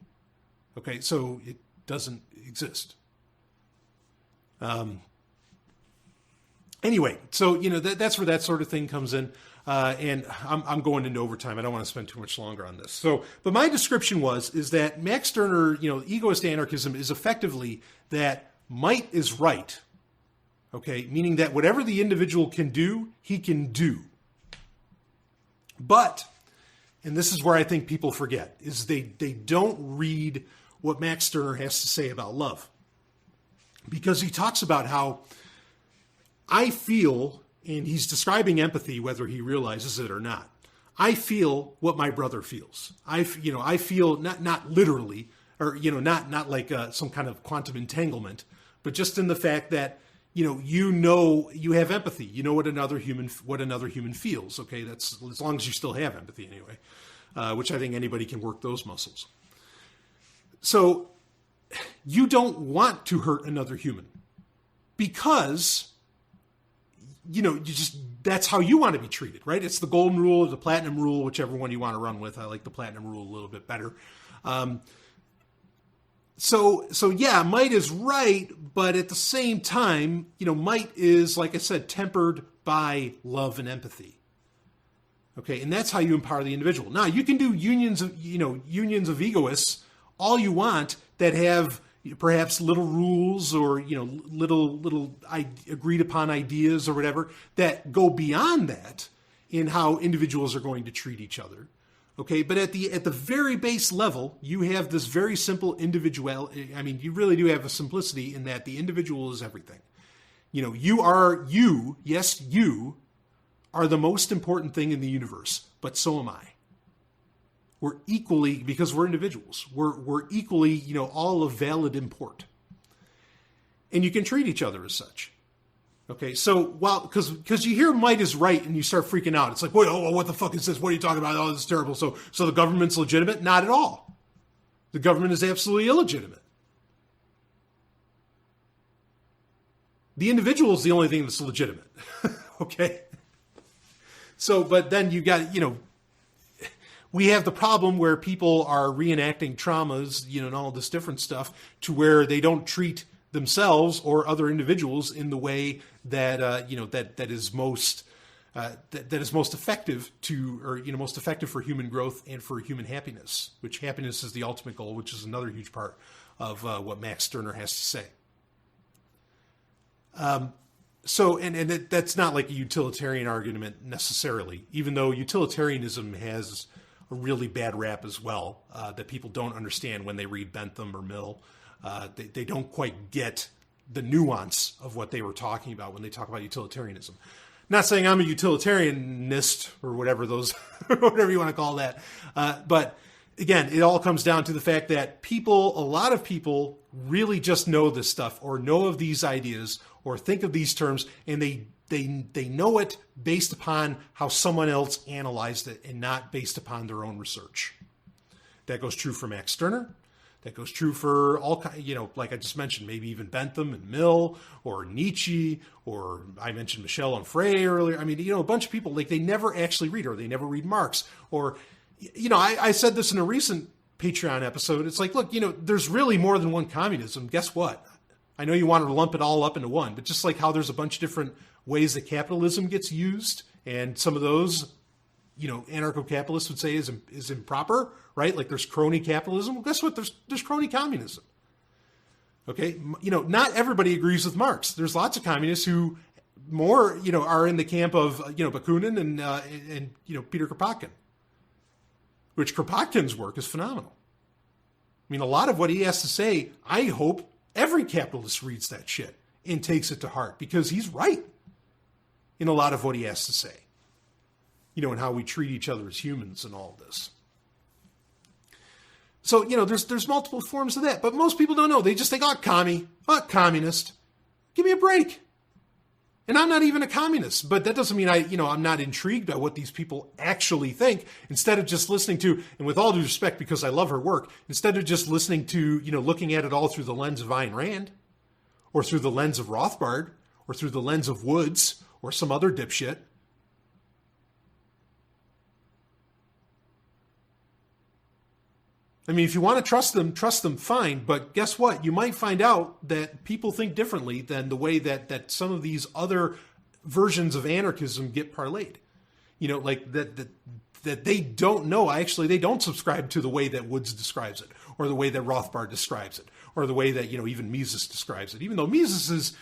Okay, so it doesn't exist. Anyway, so, that's where that sort of thing comes in. And I'm going into overtime. I don't want to spend too much longer on this. So, but my description is that Max Stirner, egoist anarchism is effectively that might is right. Okay. Meaning that whatever the individual can do, he can do. But, and this is where I think people forget, is they don't read what Max Stirner has to say about love. Because he talks about how I feel, and he's describing empathy, whether he realizes it or not. I feel what my brother feels. I feel not literally, or, not like some kind of quantum entanglement, but just in the fact that, you have empathy. You know what another human feels. Okay. That's as long as you still have empathy anyway, which I think anybody can work those muscles. So you don't want to hurt another human because that's how you want to be treated, right? It's the golden rule or the platinum rule, whichever one you want to run with. I like the platinum rule a little bit better. So yeah, might is right, but at the same time, might is, like I said, tempered by love and empathy. Okay, and that's how you empower the individual. Now, you can do unions of egoists all you want that have perhaps little rules or, little agreed upon ideas or whatever that go beyond that in how individuals are going to treat each other. Okay. But at the very base level, you have this very simple individual. I mean, you really do have a simplicity in that the individual is everything. You are the most important thing in the universe, but so am I. We're equally, because we're individuals, we're equally, all of valid import. And you can treat each other as such. Okay, so because you hear might is right and you start freaking out. It's like, what the fuck is this? What are you talking about? Oh, this is terrible. So the government's legitimate? Not at all. The government is absolutely illegitimate. The individual is the only thing that's legitimate. Okay? So, but then you got, we have the problem where people are reenacting traumas, and all this different stuff to where they don't treat themselves or other individuals in the way that, that is most effective most effective for human growth and for human happiness, which happiness is the ultimate goal, which is another huge part of what Max Stirner has to say. So, and that's not like a utilitarian argument necessarily, even though utilitarianism has a really bad rap as well, that people don't understand when they read Bentham or Mill. They don't quite get the nuance of what they were talking about when they talk about utilitarianism. Not saying I'm a utilitarianist or whatever whatever you want to call that. But again, it all comes down to the fact that a lot of people really just know this stuff or know of these ideas or think of these terms, and they know it based upon how someone else analyzed it and not based upon their own research. That goes true for Max Stirner. That goes true for all, like I just mentioned, maybe even Bentham and Mill or Nietzsche, or I mentioned Michel Onfray earlier. I mean, a bunch of people, like, they never actually read, or they never read Marx, or, I said this in a recent Patreon episode. It's like, look, there's really more than one communism. Guess what? I know you wanted to lump it all up into one, but just like how there's a bunch of different ways that capitalism gets used, and some of those, anarcho-capitalists would say is improper, right? Like there's crony capitalism. Well, guess what? There's crony communism. Okay. Not everybody agrees with Marx. There's lots of communists who more, are in the camp of, Bakunin and Peter Kropotkin, which Kropotkin's work is phenomenal. I mean, a lot of what he has to say, I hope every capitalist reads that shit and takes it to heart, because he's right in a lot of what he has to say, and how we treat each other as humans and all of this. So, there's multiple forms of that, but most people don't know. They just think, communist. Give me a break. And I'm not even a communist, but that doesn't mean I'm not intrigued by what these people actually think. Instead of just listening to, and with all due respect, because I love her work, instead of just listening to, looking at it all through the lens of Ayn Rand, or through the lens of Rothbard, or through the lens of Woods, or some other dipshit. I mean, if you want to trust them, fine. But guess what? You might find out that people think differently than the way that some of these other versions of anarchism get parlayed. Like that they don't know. Actually, they don't subscribe to the way that Woods describes it, or the way that Rothbard describes it, or the way that, even Mises describes it. Even though Mises is,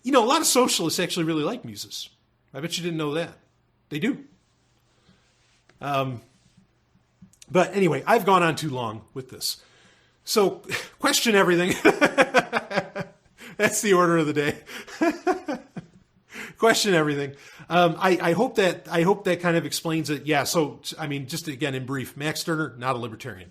a lot of socialists actually really like Mises. I bet you didn't know that. They do. But anyway, I've gone on too long with this. So, question everything. That's the order of the day. Question everything. I hope that kind of explains it. Yeah. So, I mean, just again in brief, Max Stirner, not a libertarian.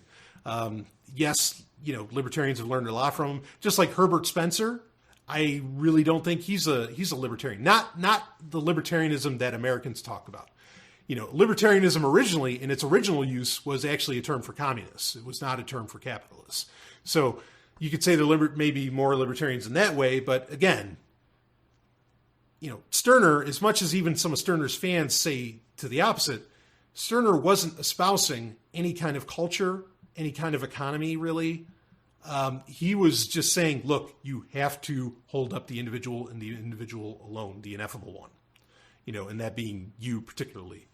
Yes, libertarians have learned a lot from him. Just like Herbert Spencer, I really don't think he's a libertarian. Not the libertarianism that Americans talk about. Libertarianism originally, in its original use, was actually a term for communists. It was not a term for capitalists. So you could say there may be more libertarians in that way, but again, Stirner, as much as even some of Stirner's fans say to the opposite, Stirner wasn't espousing any kind of culture, any kind of economy, really. He was just saying, look, you have to hold up the individual and the individual alone, the ineffable one, and that being you particularly.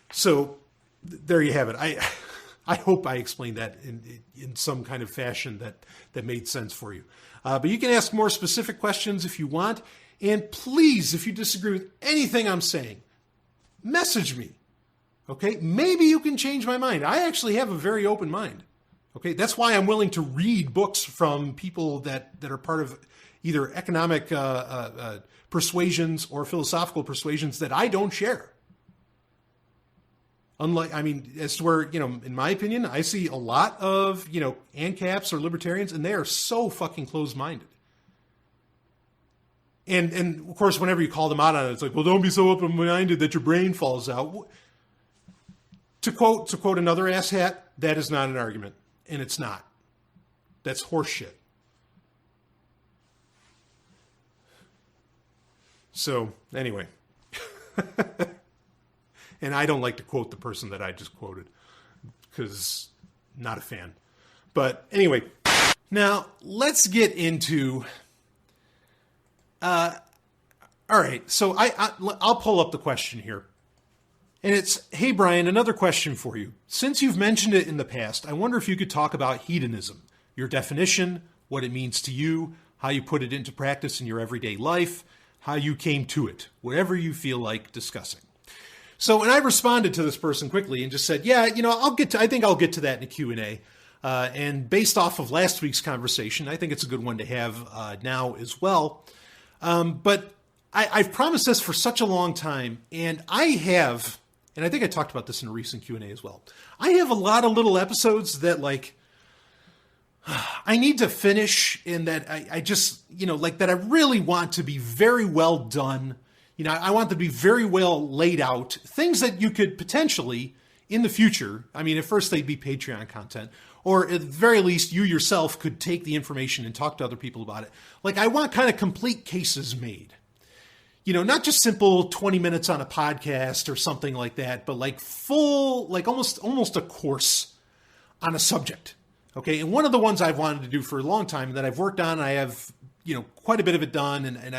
So there you have it. I hope I explained that in some kind of fashion that made sense for you. But you can ask more specific questions if you want. And please, if you disagree with anything I'm saying, message me. Okay? Maybe you can change my mind. I actually have a very open mind. Okay? That's why I'm willing to read books from people that are part of either economic persuasions or philosophical persuasions that I don't share. As to where, in my opinion, I see a lot of, ANCAPs or libertarians, and they are so fucking closed-minded. And of course, whenever you call them out on it, it's like, well, don't be so open-minded that your brain falls out. To quote another asshat, that is not an argument, and it's not. That's horseshit. So, anyway. And I don't like to quote the person that I just quoted, because not a fan. But anyway, now let's get into... all right, so I'll pull up the question here. And it's, hey, Brian, another question for you. Since you've mentioned it in the past, I wonder if you could talk about hedonism, your definition, what it means to you, how you put it into practice in your everyday life, how you came to it, whatever you feel like discussing. So, and I responded to this person quickly and just said, yeah, I think I'll get to that in a Q&A. And based off of last week's conversation, I think it's a good one to have now as well. But I've promised this for such a long time, and I think I talked about this in a recent Q&A as well. I have a lot of little episodes that I need to finish, and that I just, that I really want to be very well done. I want them to be very well laid out. Things that you could potentially, in the future, at first they'd be Patreon content, or at the very least, you yourself could take the information and talk to other people about it. I want kind of complete cases made. Not just simple 20 minutes on a podcast or something like that, but full, almost a course on a subject. Okay. And one of the ones I've wanted to do for a long time that I've worked on, I have, quite a bit of it done. And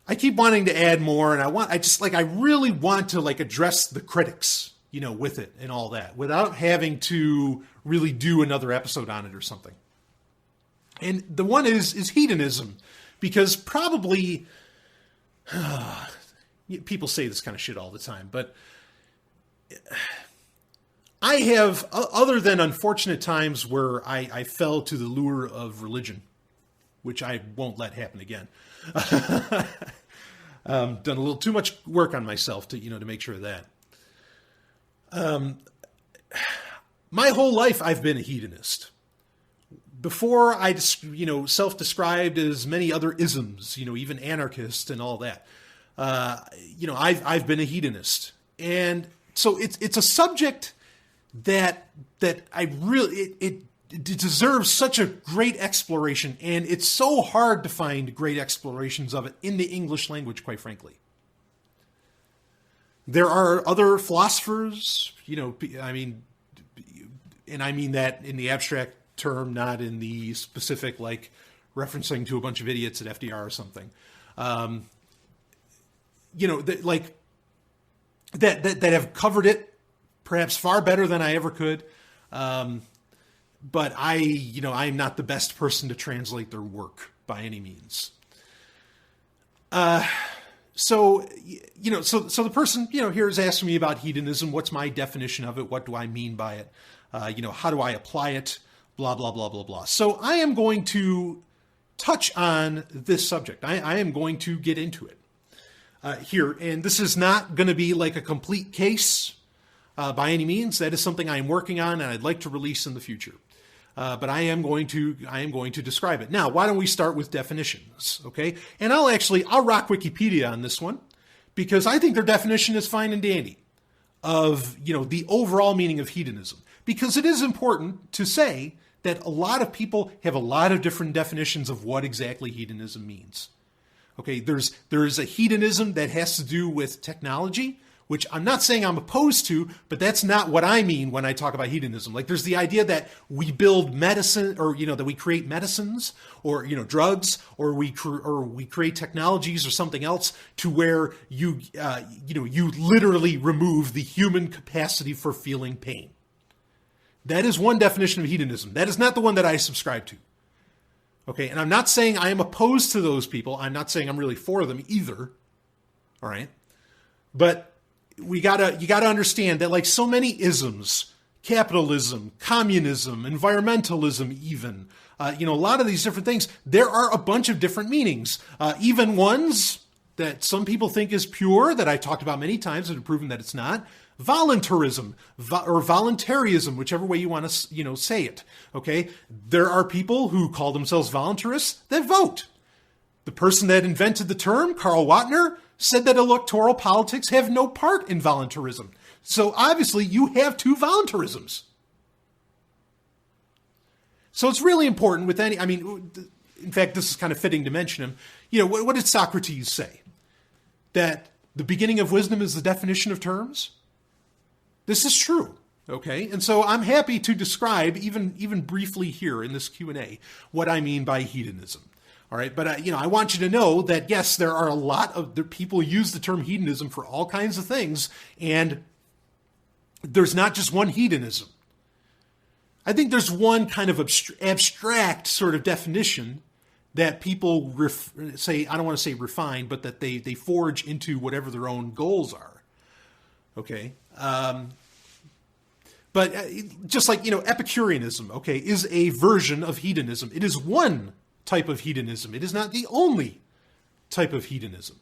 I keep wanting to add more, and I really want to address the critics, with it and all that without having to really do another episode on it or something. And the one is hedonism, because probably people say this kind of shit all the time, but I have, other than unfortunate times where I fell to the lure of religion, which I won't let happen again. Done a little too much work on myself to make sure of that. My whole life I've been a hedonist. Before I, self-described as many other isms, even anarchist and all that. I've been a hedonist, and so it's a subject that I really it deserves such a great exploration, and it's so hard to find great explorations of it in the English language, quite frankly. There are other philosophers, and I mean that in the abstract term, not in the specific, like referencing to a bunch of idiots at FDR or something. That have covered it perhaps far better than I ever could. But I'm not the best person to translate their work by any means. So the person, here is asking me about hedonism. What's my definition of it? What do I mean by it? How do I apply it? Blah, blah, blah, blah, blah. So I am going to touch on this subject. I am going to get into it here. And this is not going to be like a complete case by any means. That is something I am working on and I'd like to release in the future. But I am going to describe it. Now, why don't we start with definitions, okay? And I'll rock Wikipedia on this one, because I think their definition is fine and dandy of, the overall meaning of hedonism. Because it is important to say that a lot of people have a lot of different definitions of what exactly hedonism means. Okay, there is a hedonism that has to do with technology, which I'm not saying I'm opposed to, but that's not what I mean when I talk about hedonism. Like, there's the idea that we build medicine, or that we create medicines, or drugs, or we create technologies or something else to where you literally remove the human capacity for feeling pain. That is one definition of hedonism. That is not the one that I subscribe to. Okay, and I'm not saying I am opposed to those people. I'm not saying I'm really for them either. All right, but you gotta understand that, like so many isms, capitalism, communism, environmentalism, even a lot of these different things, there are a bunch of different meanings, even ones that some people think is pure, that I talked about many times and have proven that it's not. Voluntarism or voluntarism, whichever way you want to say it. Okay, there are people who call themselves voluntarists that vote. The person that invented the term, Karl Wagner, said that electoral politics have no part in voluntarism. So obviously you have two voluntarisms. So it's really important with in fact, this is kind of fitting to mention him. What did Socrates say? That the beginning of wisdom is the definition of terms? This is true, okay? And so I'm happy to describe, even briefly here in this Q&A, what I mean by hedonism. All right, but I want you to know that, yes, there are a lot of people use the term hedonism for all kinds of things, and there's not just one hedonism. I think there's one kind of abstract sort of definition that people say, I don't want to say refine, but that they forge into whatever their own goals are. Okay. But just like, Epicureanism, okay, is a version of hedonism. It is one type of hedonism. It is not the only type of hedonism.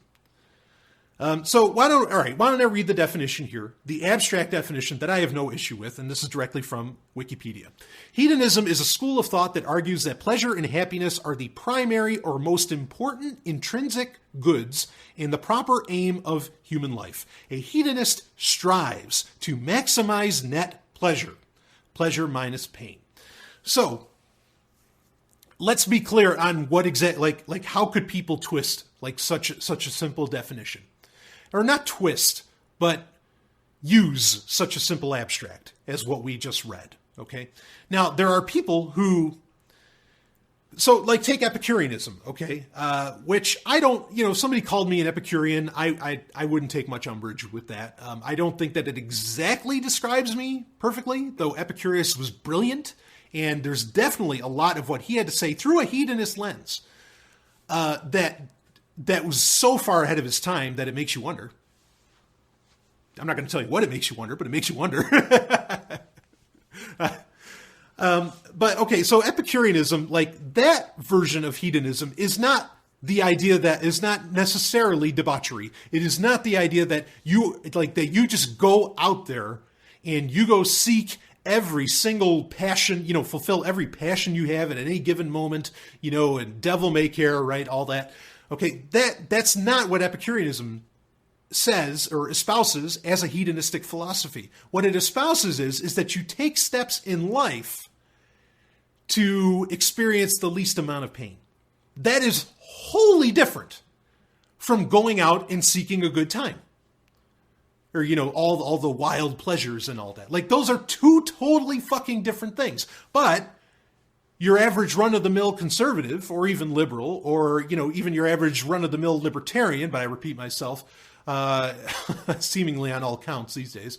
So why don't I read the definition here, the abstract definition that I have no issue with, and this is directly from Wikipedia. Hedonism is a school of thought that argues that pleasure and happiness are the primary or most important intrinsic goods in the proper aim of human life. A hedonist strives to maximize net pleasure minus pain. So let's be clear on what exactly, like how could people twist like such a simple definition? Or not twist, but use such a simple abstract as what we just read, okay? Now, there are people who, so like take Epicureanism, okay? Which I don't, somebody called me an Epicurean. I wouldn't take much umbrage with that. I don't think that it exactly describes me perfectly, though Epicurus was brilliant And there's definitely a lot of what he had to say through a hedonist lens that was so far ahead of his time that it makes you wonder. I'm not going to tell you what it makes you wonder, but it makes you wonder. But okay, so Epicureanism, like that version of hedonism, is not the idea that is not necessarily debauchery. It is not the idea that you just go out there and you go seek every single passion, fulfill every passion you have at any given moment, and devil may care, right? All that. Okay, that's not what Epicureanism says or espouses as a hedonistic philosophy. What it espouses is that you take steps in life to experience the least amount of pain. That is wholly different from going out and seeking a good time. Or, all the wild pleasures and all that. Like, those are two totally fucking different things. But your average run-of-the-mill conservative, or even liberal, or, even your average run-of-the-mill libertarian, but I repeat myself, seemingly on all counts these days,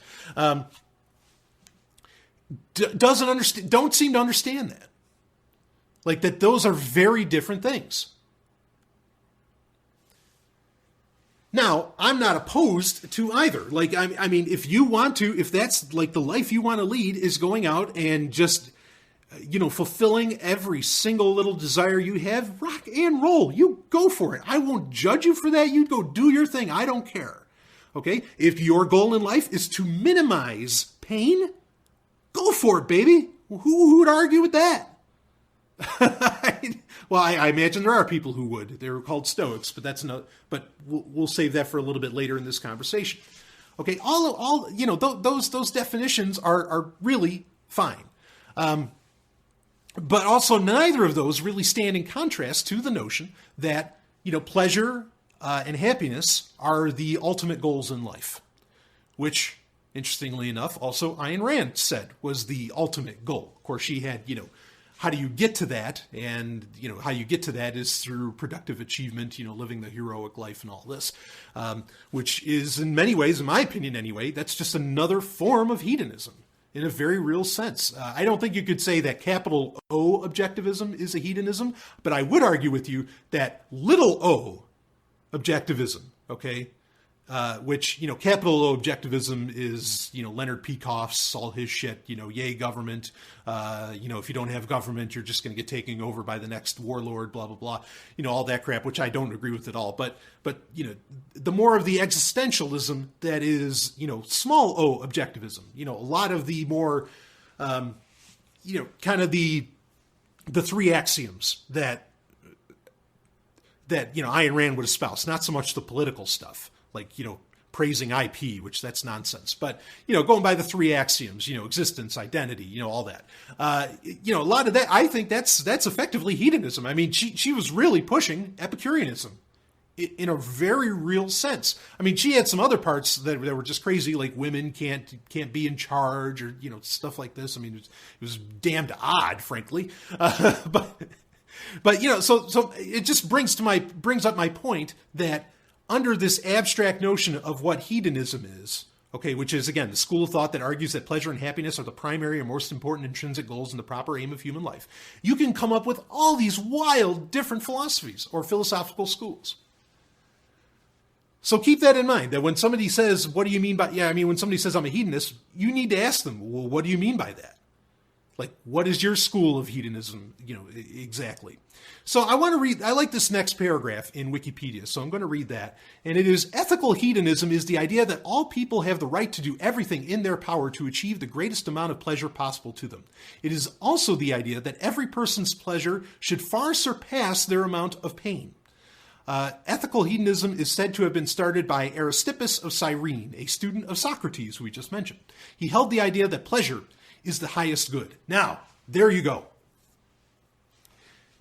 don't seem to understand that. Like, that those are very different things. Now, I'm not opposed to either. Like, I mean, if that's like the life you want to lead is going out and just, fulfilling every single little desire you have, rock and roll. You go for it. I won't judge you for that. You go do your thing. I don't care. Okay? If your goal in life is to minimize pain, go for it, baby. Who would argue with that? Well, I imagine there are people who would. They were called Stoics, but that's no. But we'll save that for a little bit later in this conversation. Okay, all those definitions are really fine, but also neither of those really stand in contrast to the notion that pleasure and happiness are the ultimate goals in life, which, interestingly enough, also Ayn Rand said was the ultimate goal. Of course, she had how do you get to that? And, how you get to that is through productive achievement, living the heroic life and all this, which is in many ways, in my opinion anyway, that's just another form of hedonism in a very real sense. I don't think you could say that capital O objectivism is a hedonism, but I would argue with you that little o objectivism, okay, which, capital O objectivism is, Leonard Peikoff's, all his shit, yay government, if you don't have government, you're just going to get taken over by the next warlord, blah, blah, blah, all that crap, which I don't agree with at all. But, the more of the existentialism that is, small O objectivism, a lot of the more, kind of the three axioms that Ayn Rand would espouse, not so much the political stuff. Like, praising IP, which that's nonsense. But, going by the three axioms, existence, identity, all that. A lot of that, I think that's effectively hedonism. I mean, she was really pushing Epicureanism in a very real sense. I mean, she had some other parts that were just crazy, like women can't be in charge or, stuff like this. I mean, it was damned odd, frankly. But so it just brings up my point that under this abstract notion of what hedonism is, okay, which is, again, the school of thought that argues that pleasure and happiness are the primary and most important intrinsic goals and the proper aim of human life, you can come up with all these wild different philosophies or philosophical schools. So keep that in mind, that when somebody says, what do you mean by, when somebody says I'm a hedonist, you need to ask them, well, what do you mean by that? Like, what is your school of hedonism, exactly? So I like this next paragraph in Wikipedia, so I'm going to read that. And it is, ethical hedonism is the idea that all people have the right to do everything in their power to achieve the greatest amount of pleasure possible to them. It is also the idea that every person's pleasure should far surpass their amount of pain. Ethical hedonism is said to have been started by Aristippus of Cyrene, a student of Socrates, who we just mentioned. He held the idea that pleasure is the highest good. Now, there you go.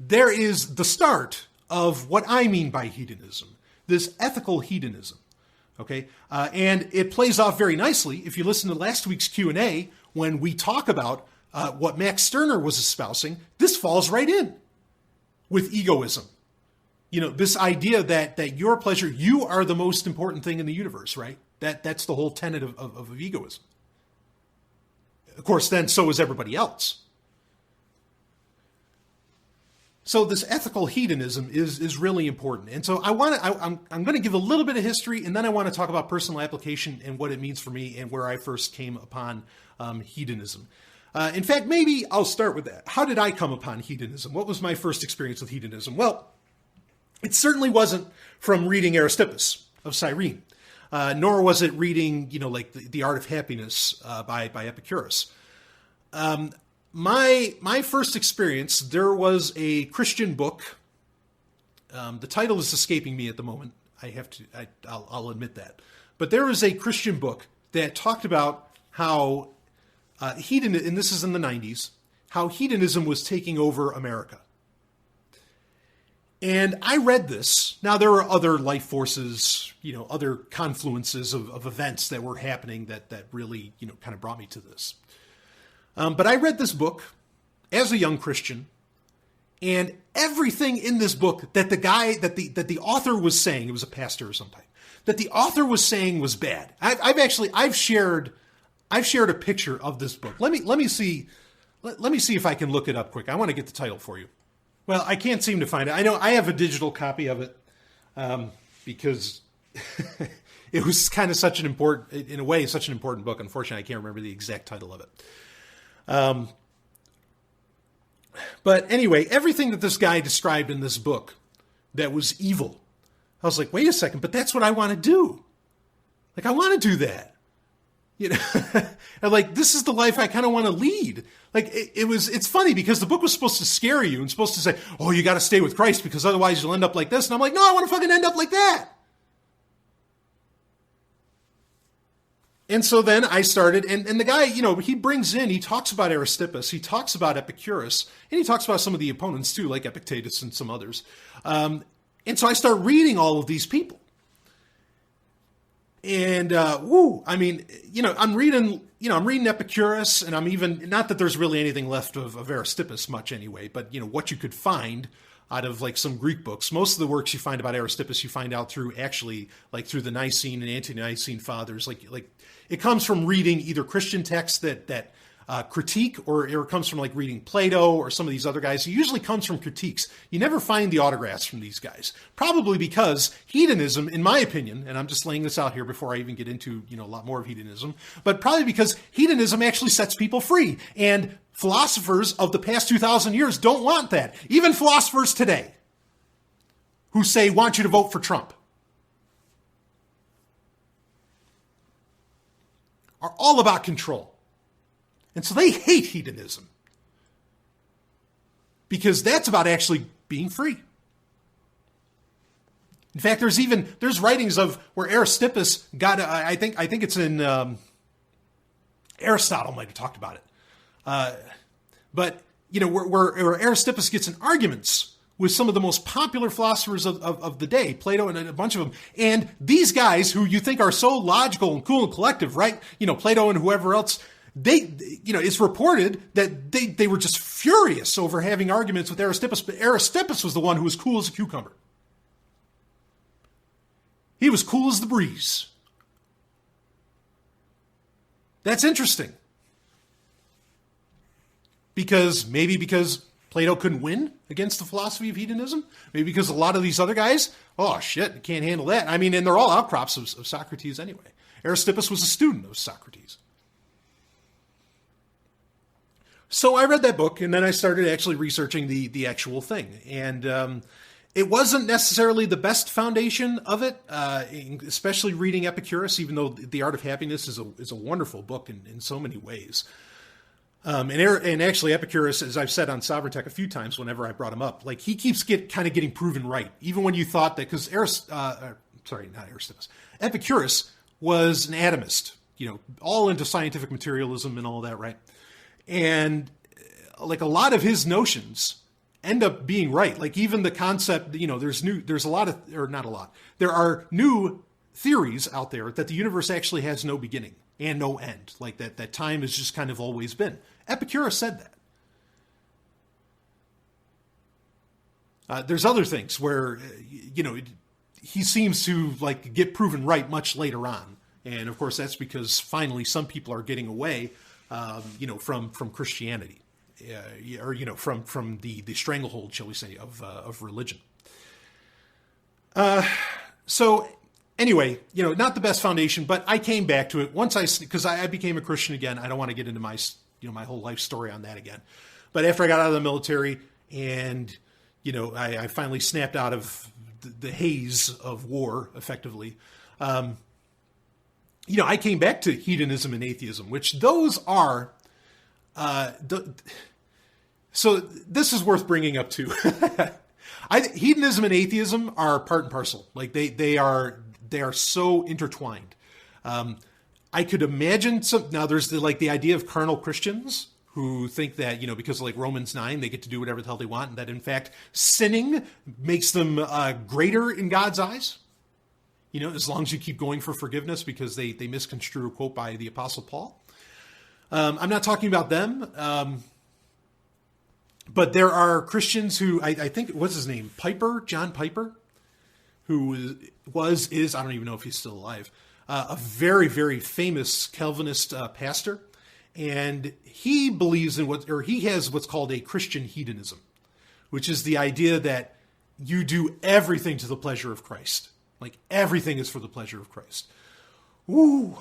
There is the start of what I mean by hedonism, this ethical hedonism, okay? And it plays off very nicely if you listen to last week's Q&A when we talk about what Max Stirner was espousing. This falls right in with egoism. This idea that your pleasure, you are the most important thing in the universe, right? That's the whole tenet of egoism. Of course, then so is everybody else. So this ethical hedonism is really important. And so I'm going to give a little bit of history, and then I want to talk about personal application and what it means for me and where I first came upon hedonism. In fact, maybe I'll start with that. How did I come upon hedonism? What was my first experience with hedonism? Well, it certainly wasn't from reading Aristippus of Cyrene, nor was it reading, like the Art of Happiness by Epicurus. My first experience, there was a Christian book. The title is escaping me at the moment. I'll admit that. But there was a Christian book that talked about how hedonism, and this is in the 90s, how hedonism was taking over America. And I read this. Now, there were other life forces, other confluences of events that were happening that really, kind of brought me to this. But I read this book as a young Christian, and everything in this book that the author was saying, it was a pastor or some type, that the author was saying was bad. I've shared a picture of this book. Let me see if I can look it up quick. I want to get the title for you. Well, I can't seem to find it. I know I have a digital copy of it because it was kind of such an important book. Unfortunately, I can't remember the exact title of it. But anyway, everything that this guy described in this book that was evil, I was like, wait a second, but that's what I want to do. Like, I want to do that. And like, this is the life I kind of want to lead. Like, it's funny because the book was supposed to scare you and supposed to say, oh, you got to stay with Christ because otherwise you'll end up like this. And I'm like, no, I want to fucking end up like that. And so then I started, and the guy, he talks about Aristippus, he talks about Epicurus, and he talks about some of the opponents too, like Epictetus and some others. And so I start reading all of these people. And, I'm reading Epicurus, and I'm even, not that there's really anything left of Aristippus much anyway, but, what you could find out of like some Greek books. Most of the works you find about Aristippus, you find out through the Nicene and Ante-Nicene fathers. Like it comes from reading either Christian texts that critique, or it comes from like reading Plato or some of these other guys. It usually comes from critiques. You never find the autographs from these guys, probably because hedonism, in my opinion, and I'm just laying this out here before I even get into, a lot more of hedonism, but probably because hedonism actually sets people free. And philosophers of the past 2,000 years don't want that. Even philosophers today who say, want you to vote for Trump, are all about control. And so they hate hedonism because that's about actually being free. In fact, there's writings of where Aristippus got, I think it's in, Aristotle might have talked about it. But where Aristippus gets in arguments with some of the most popular philosophers of the day, Plato and a bunch of them. And these guys who you think are so logical and cool and collective, right? Plato and whoever else, it's reported that they were just furious over having arguments with Aristippus, but Aristippus was the one who was cool as a cucumber. He was cool as the breeze. That's interesting. Because Plato couldn't win against the philosophy of hedonism. Maybe because a lot of these other guys, oh shit, can't handle that. And they're all outcrops of Socrates anyway. Aristippus was a student of Socrates. So I read that book, and then I started actually researching the actual thing. And it wasn't necessarily the best foundation of it, especially reading Epicurus, even though The Art of Happiness is a wonderful book in so many ways. And actually Epicurus, as I've said on Sovryn Tech a few times whenever I brought him up, like he keeps getting proven right. Even when you thought that, because Epicurus was an atomist, all into scientific materialism and all that, right? And like a lot of his notions end up being right. Like even the concept, there are new theories out there that the universe actually has no beginning and no end, like that time has just kind of always been. Epicurus said that. There's other things where, he seems to like get proven right much later on. And of course, that's because finally some people are getting away, from Christianity. or from the stranglehold, shall we say, of religion. So anyway, not the best foundation, but I came back to it because I became a Christian again. I don't want to get into my my whole life story on that again. But after I got out of the military and I finally snapped out of the haze of war, effectively. I came back to hedonism and atheism, which those are. So this is worth bringing up too. Hedonism and atheism are part and parcel. Like they are so intertwined. I could imagine now there's the idea of carnal Christians who think that, because of Romans 9, they get to do whatever the hell they want, and that in fact sinning makes them greater in God's eyes. As long as you keep going for forgiveness, because they misconstrue a quote by the Apostle Paul. I'm not talking about them. But there are Christians who, I think, what's his name? John Piper, who is, I don't even know if he's still alive, a very, very famous Calvinist pastor. And he believes in he has what's called a Christian hedonism, which is the idea that you do everything to the pleasure of Christ. Like everything is for the pleasure of Christ. Ooh.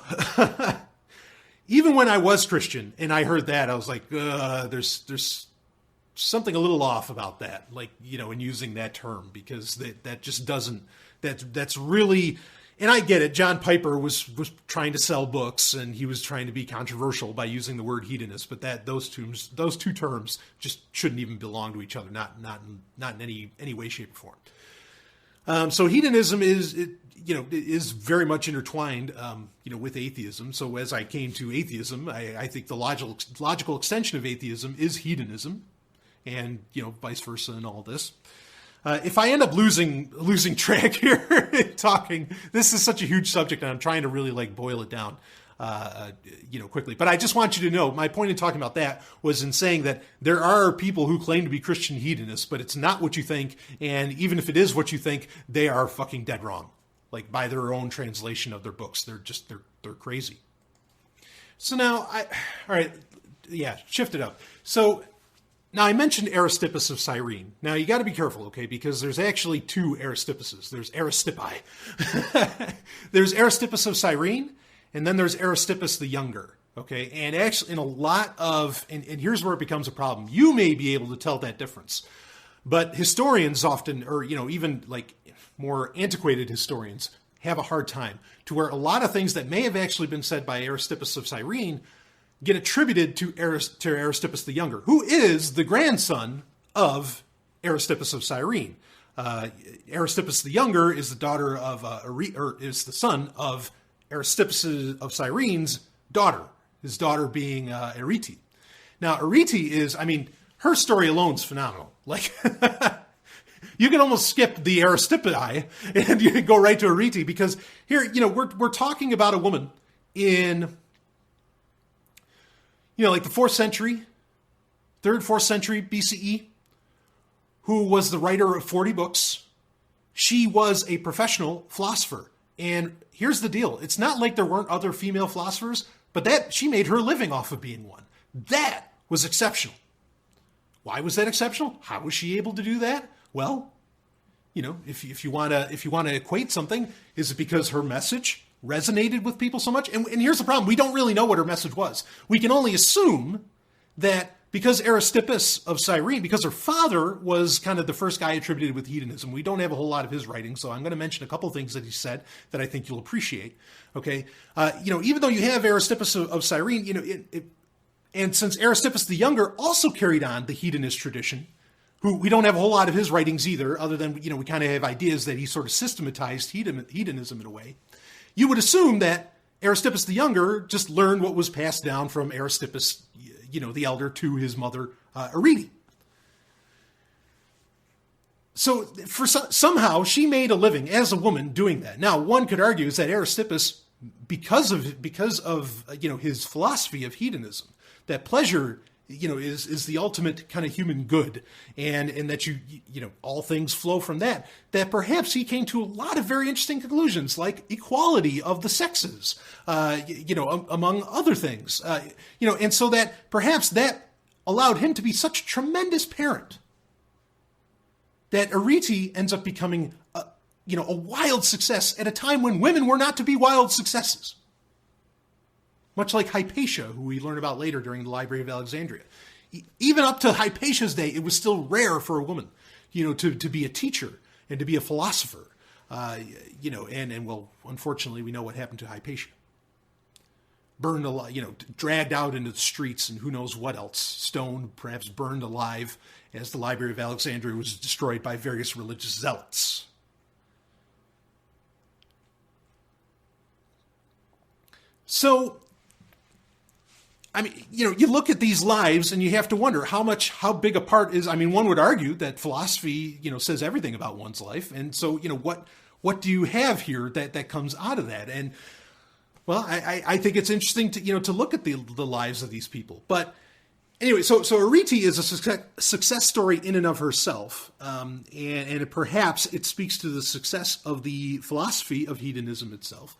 Even when I was Christian and I heard that, I was like, there's something a little off about that, in using that term, because that just doesn't, that's really, and I get it. John Piper was trying to sell books and he was trying to be controversial by using the word hedonist, but those two terms just shouldn't even belong to each other, not in any way, shape, or form. So hedonism is very much intertwined, with atheism. So as I came to atheism, I think the logical extension of atheism is hedonism, and vice versa, and all this. If I end up losing track here talking, this is such a huge subject, and I'm trying to really boil it down, quickly. But I just want you to know, my point in talking about that was in saying that there are people who claim to be Christian hedonists, but it's not what you think, and even if it is what you think, they are fucking dead wrong. By their own translation of their books, they're crazy. So now shift it up. So now I mentioned Aristippus of Cyrene. Now you got to be careful, okay, because there's actually two Aristippuses. There's Aristippi. There's Aristippus of Cyrene, and then there's Aristippus the Younger. Okay, and actually in a lot of, and here's where it becomes a problem. You may be able to tell that difference, but historians often, or even more antiquated historians, have a hard time, to where a lot of things that may have actually been said by Aristippus of Cyrene get attributed to Aristippus the Younger, who is the grandson of Aristippus of Cyrene. Aristippus the Younger is the daughter of, is the son of Aristippus of Cyrene's daughter, his daughter being Arete. Now, Arete is, her story alone is phenomenal. You can almost skip the Aristippi and you can go right to Arete, because here, we're talking about a woman in, the 4th century, 3rd, 4th century BCE, who was the writer of 40 books. She was a professional philosopher. And here's the deal. It's not like there weren't other female philosophers, but she made her living off of being one. That was exceptional. Why was that exceptional? How was she able to do that? Well, if you want to equate something, is it because her message resonated with people so much? And here's the problem. We don't really know what her message was. We can only assume that because Aristippus of Cyrene, because her father was kind of the first guy attributed with hedonism, we don't have a whole lot of his writings, so I'm going to mention a couple things that he said that I think you'll appreciate. Okay, even though you have Aristippus of Cyrene, and since Aristippus the Younger also carried on the hedonist tradition, who we don't have a whole lot of his writings either, other than, we kind of have ideas that he sort of systematized hedonism in a way. You would assume that Aristippus the Younger just learned what was passed down from Aristippus, the elder, to his mother, Arete. So somehow she made a living as a woman doing that. Now, one could argue is that Aristippus, because of his philosophy of hedonism, that pleasure is the ultimate kind of human good, and that all things flow from that perhaps he came to a lot of very interesting conclusions, like equality of the sexes, among other things, and so that perhaps that allowed him to be such a tremendous parent that Arete ends up becoming a wild success at a time when women were not to be wild successes. Much like Hypatia, who we learn about later during the Library of Alexandria. Even up to Hypatia's day, it was still rare for a woman, to be a teacher and to be a philosopher. Unfortunately, we know what happened to Hypatia. Burned alive, dragged out into the streets and who knows what else, stoned, perhaps burned alive, as the Library of Alexandria was destroyed by various religious zealots. So, you look at these lives and you have to wonder how big a part is, one would argue that philosophy, says everything about one's life. And so, what do you have here that comes out of that? And, well, I think it's interesting to look at the lives of these people. But anyway, so Arete is a success story in and of herself. And perhaps it speaks to the success of the philosophy of hedonism itself.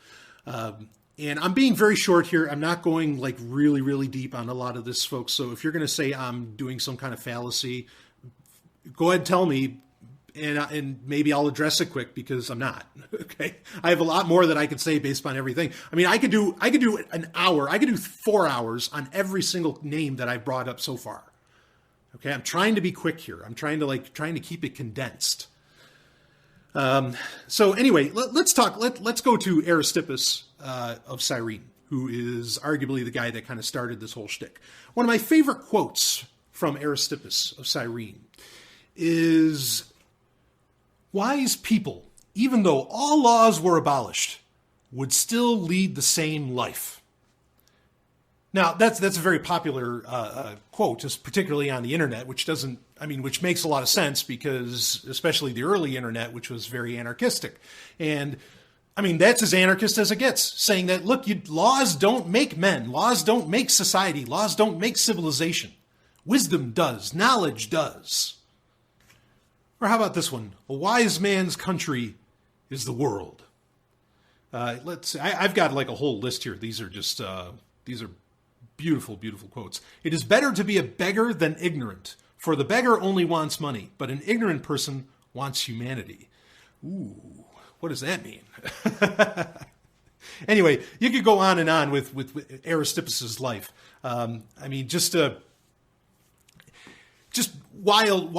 And I'm being very short here. I'm not going really, really deep on a lot of this, folks. So if you're going to say I'm doing some kind of fallacy, go ahead and tell me, and maybe I'll address it quick because I'm not. Okay, I have a lot more that I could say based on everything. I could do an hour. I could do 4 hours on every single name that I've brought up so far. Okay, I'm trying to be quick here. I'm trying to keep it condensed. So anyway, let's talk. Let's go to Aristippus of Cyrene, who is arguably the guy that kind of started this whole shtick. One of my favorite quotes from Aristippus of Cyrene is, "Wise people, even though all laws were abolished, would still lead the same life." Now, that's a very popular quote, just particularly on the internet, which makes a lot of sense because, especially the early internet, which was very anarchistic. And, that's as anarchist as it gets, saying that, look, laws don't make men, laws don't make society, laws don't make civilization. Wisdom does, knowledge does. Or how about this one? "A wise man's country is the world." I've got a whole list here. These are just, these are beautiful, beautiful quotes. "It is better to be a beggar than ignorant, for the beggar only wants money, but an ignorant person wants humanity." Ooh, what does that mean? Anyway, you could go on and on with Aristippus's life. Just wild,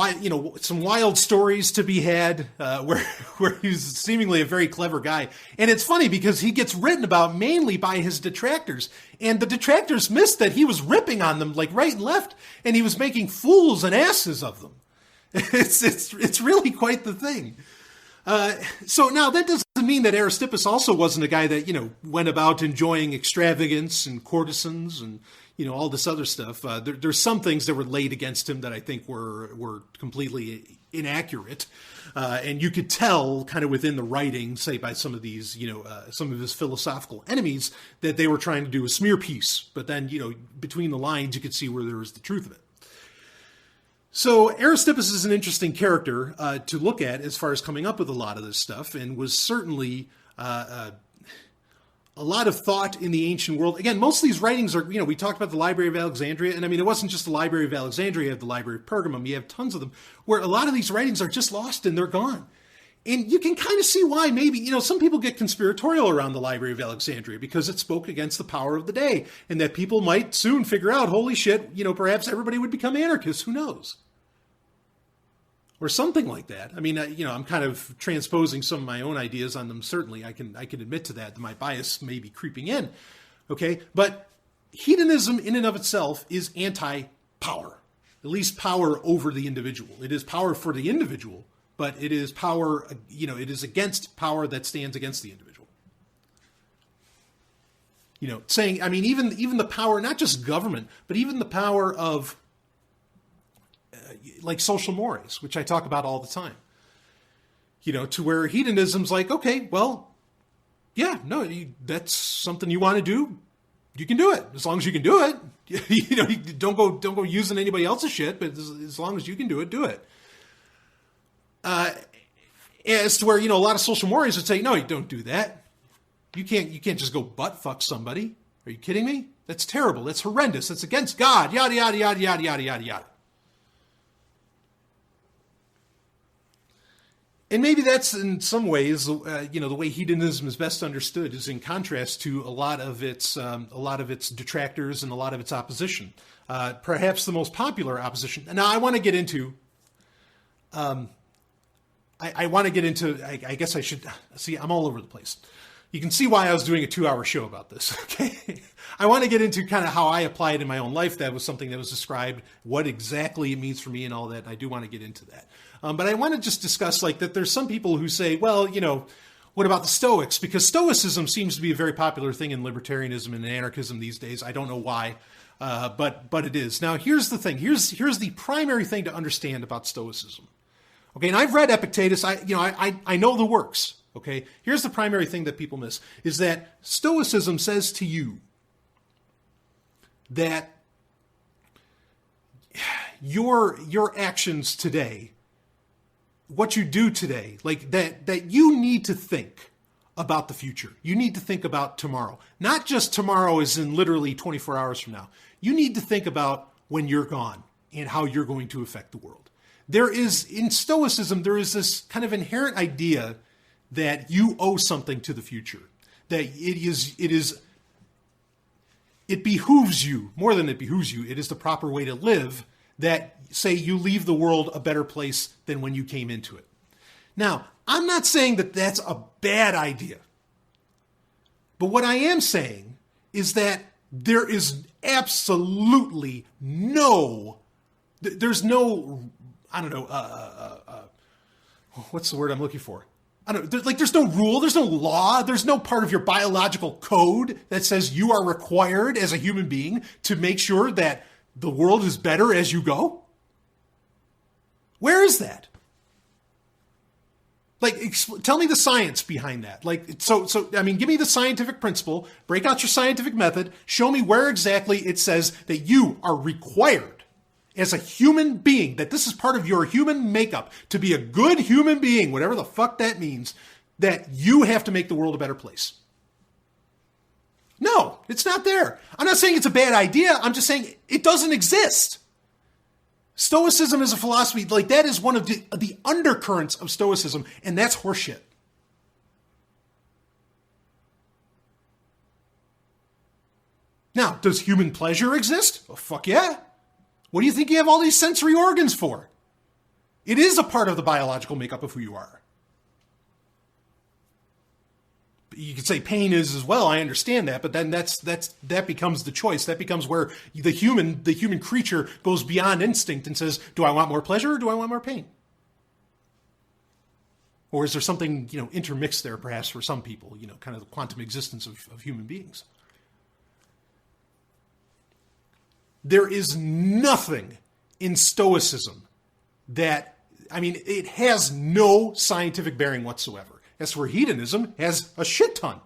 some wild stories to be had, where he's seemingly a very clever guy. And it's funny because he gets written about mainly by his detractors, and the detractors missed that he was ripping on them right and left, and he was making fools and asses of them. It's really quite the thing. So now that doesn't mean that Aristippus also wasn't a guy that, went about enjoying extravagance and courtesans and, all this other stuff. There's some things that were laid against him that I think were completely inaccurate. And you could tell kind of within the writing, say by some of these, some of his philosophical enemies, that they were trying to do a smear piece. But then, between the lines, you could see where there was the truth of it. So Aristippus is an interesting character to look at as far as coming up with a lot of this stuff, and was certainly a lot of thought in the ancient world. Again, most of these writings are, we talked about the Library of Alexandria, and it wasn't just the Library of Alexandria, you have the Library of Pergamum, you have tons of them, where a lot of these writings are just lost and they're gone. And you can kind of see why maybe, some people get conspiratorial around the Library of Alexandria because it spoke against the power of the day, and that people might soon figure out, holy shit, perhaps everybody would become anarchists, who knows? Or something like that. I'm kind of transposing some of my own ideas on them. Certainly, I can admit to that my bias may be creeping in. Okay, but hedonism in and of itself is anti-power, at least power over the individual. It is power for the individual, but it is power. It is against power that stands against the individual. Saying, even the power, not just government, but even the power of like social mores, which I talk about all the time, to where hedonism's like, okay, well, yeah, no, that's something you want to do. You can do it as long as you can do it. You don't go using anybody else's shit, but as long as you can do it, do it. As to where, a lot of social mores would say, no, you don't do that. You can't just go butt fuck somebody. Are you kidding me? That's terrible. That's horrendous. That's against God. Yada, yada, yada, yada, yada, yada, yada. And maybe that's in some ways, the way hedonism is best understood is in contrast to a lot of its detractors and a lot of its opposition. Perhaps the most popular opposition. Now, I want to get into. I guess I should see. I'm all over the place. You can see why I was doing a 2-hour show about this. Okay, I want to get into kind of how I apply it in my own life. That was something that was described, what exactly it means for me and all that. I do want to get into that. But I want to just discuss like that there's some people who say, well, what about the Stoics? Because Stoicism seems to be a very popular thing in libertarianism and anarchism these days. I don't know why, but it is. Now, here's the thing. Here's the primary thing to understand about Stoicism. Okay, and I've read Epictetus. I know the works. Okay, here's the primary thing that people miss, is that Stoicism says to you that your actions today, what you do today, like that you need to think about the future. You need to think about tomorrow. Not just tomorrow as in literally 24 hours from now. You need to think about when you're gone and how you're going to affect the world. In Stoicism, there is this kind of inherent idea that you owe something to the future. That it behooves you, more than it behooves you, it is the proper way to live, that, say, you leave the world a better place than when you came into it. Now, I'm not saying that that's a bad idea. But what I am saying is that there is absolutely there's no, I don't know, what's the word I'm looking for? I don't know, there's no rule, there's no law, there's no part of your biological code that says you are required as a human being to make sure that the world is better as you go. Where is that? Tell me the science behind that. Give me the scientific principle, break out your scientific method, show me where exactly it says that you are required as a human being, that this is part of your human makeup, to be a good human being, whatever the fuck that means, that you have to make the world a better place. No, it's not there. I'm not saying it's a bad idea. I'm just saying it doesn't exist. Stoicism is a philosophy, that is one of the undercurrents of Stoicism, and that's horseshit. Now, does human pleasure exist? Oh, fuck yeah. What do you think you have all these sensory organs for? It is a part of the biological makeup of who you are. You could say pain is as well. I understand that, but then that becomes the choice. That becomes where the human creature goes beyond instinct and says, do I want more pleasure or do I want more pain? Or is there something, intermixed there perhaps for some people, kind of the quantum existence of human beings? There is nothing in Stoicism it has no scientific bearing whatsoever. That's where hedonism has a shit ton.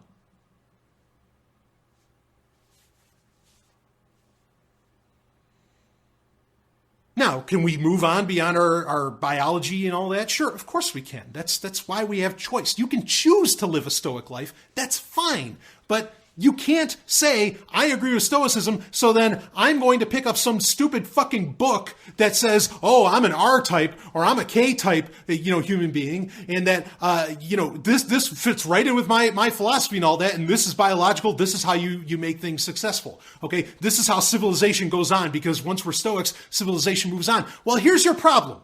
Now, can we move on beyond our biology and all that? Sure, of course we can. That's why we have choice. You can choose to live a Stoic life. That's fine. But you can't say, I agree with Stoicism, so then I'm going to pick up some stupid fucking book that says, oh, I'm an R-type or I'm a K-type, human being, and that, this fits right in with my philosophy and all that, and this is biological, this is how you make things successful, okay? This is how civilization goes on, because once we're Stoics, civilization moves on. Well, here's your problem.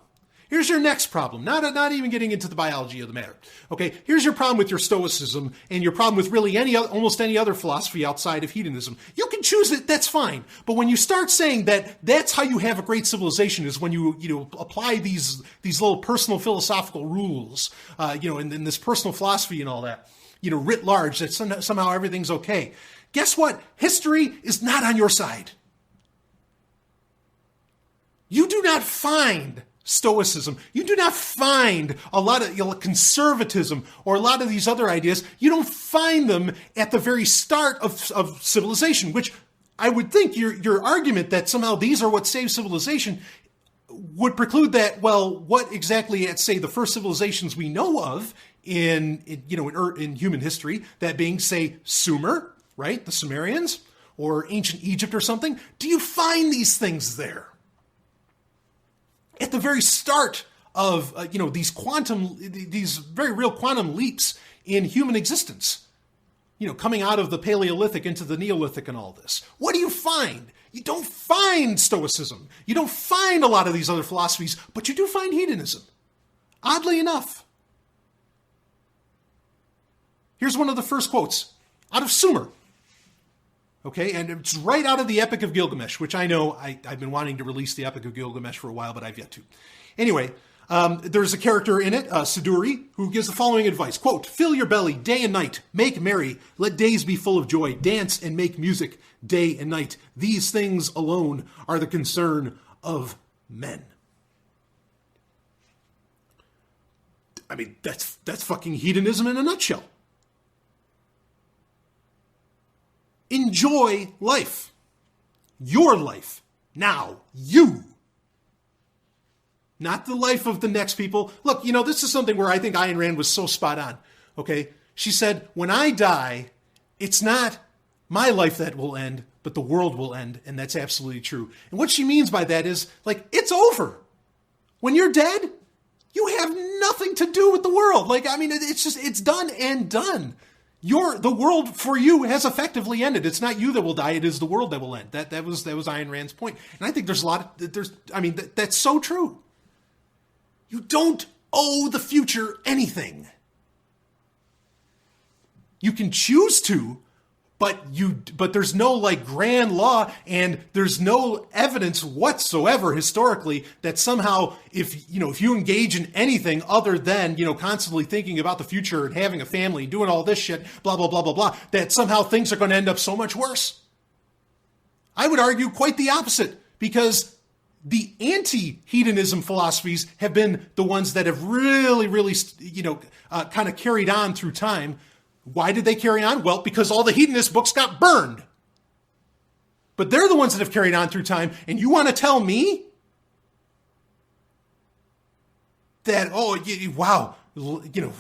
Here's your next problem, not even getting into the biology of the matter. Okay, here's your problem with your Stoicism and your problem with really almost any other philosophy outside of hedonism. You can choose it, that's fine. But when you start saying that that's how you have a great civilization is when you apply these little personal philosophical rules, and this personal philosophy and all that, writ large, that somehow everything's okay. Guess what? History is not on your side. You do not find Stoicism. You do not find a lot of conservatism or a lot of these other ideas. You don't find them at the very start of civilization, which I would think your argument that somehow these are what saves civilization would preclude that. Well, what exactly at, say, the first civilizations we know of in human history, that being, say, Sumer, right? The Sumerians, or ancient Egypt or something, do you find these things there? At the very start of, these very real quantum leaps in human existence, coming out of the Paleolithic into the Neolithic and all this. What do you find? You don't find Stoicism. You don't find a lot of these other philosophies, but you do find hedonism. Oddly enough. Here's one of the first quotes out of Sumer. Okay, and it's right out of the Epic of Gilgamesh, which I know I've been wanting to release the Epic of Gilgamesh for a while, but I've yet to. Anyway, there's a character in it, Siduri, who gives the following advice. Quote, "Fill your belly day and night, make merry, let days be full of joy, dance and make music day and night. These things alone are the concern of men." I mean, that's fucking hedonism in a nutshell. Enjoy life. Your life. Now. You. Not the life of the next people. Look, this is something where I think Ayn Rand was so spot on. Okay? She said, when I die, it's not my life that will end, but the world will end. And that's absolutely true. And what she means by that is, it's over. When you're dead, you have nothing to do with the world. It's done and done. The world for you has effectively ended. It's not you that will die. It is the world that will end. That was Ayn Rand's point. And I think there's a lot of, that's so true. You don't owe the future anything. You can choose to, but there's no grand law, and there's no evidence whatsoever historically that somehow if you engage in anything other than, constantly thinking about the future and having a family, doing all this shit, blah, blah, blah, blah, blah, that somehow things are going to end up so much worse. I would argue quite the opposite, because the anti-hedonism philosophies have been the ones that have really, really, kind of carried on through time. Why did they carry on? Well, because all the hedonist books got burned. But they're the ones that have carried on through time. And you want to tell me that, wow,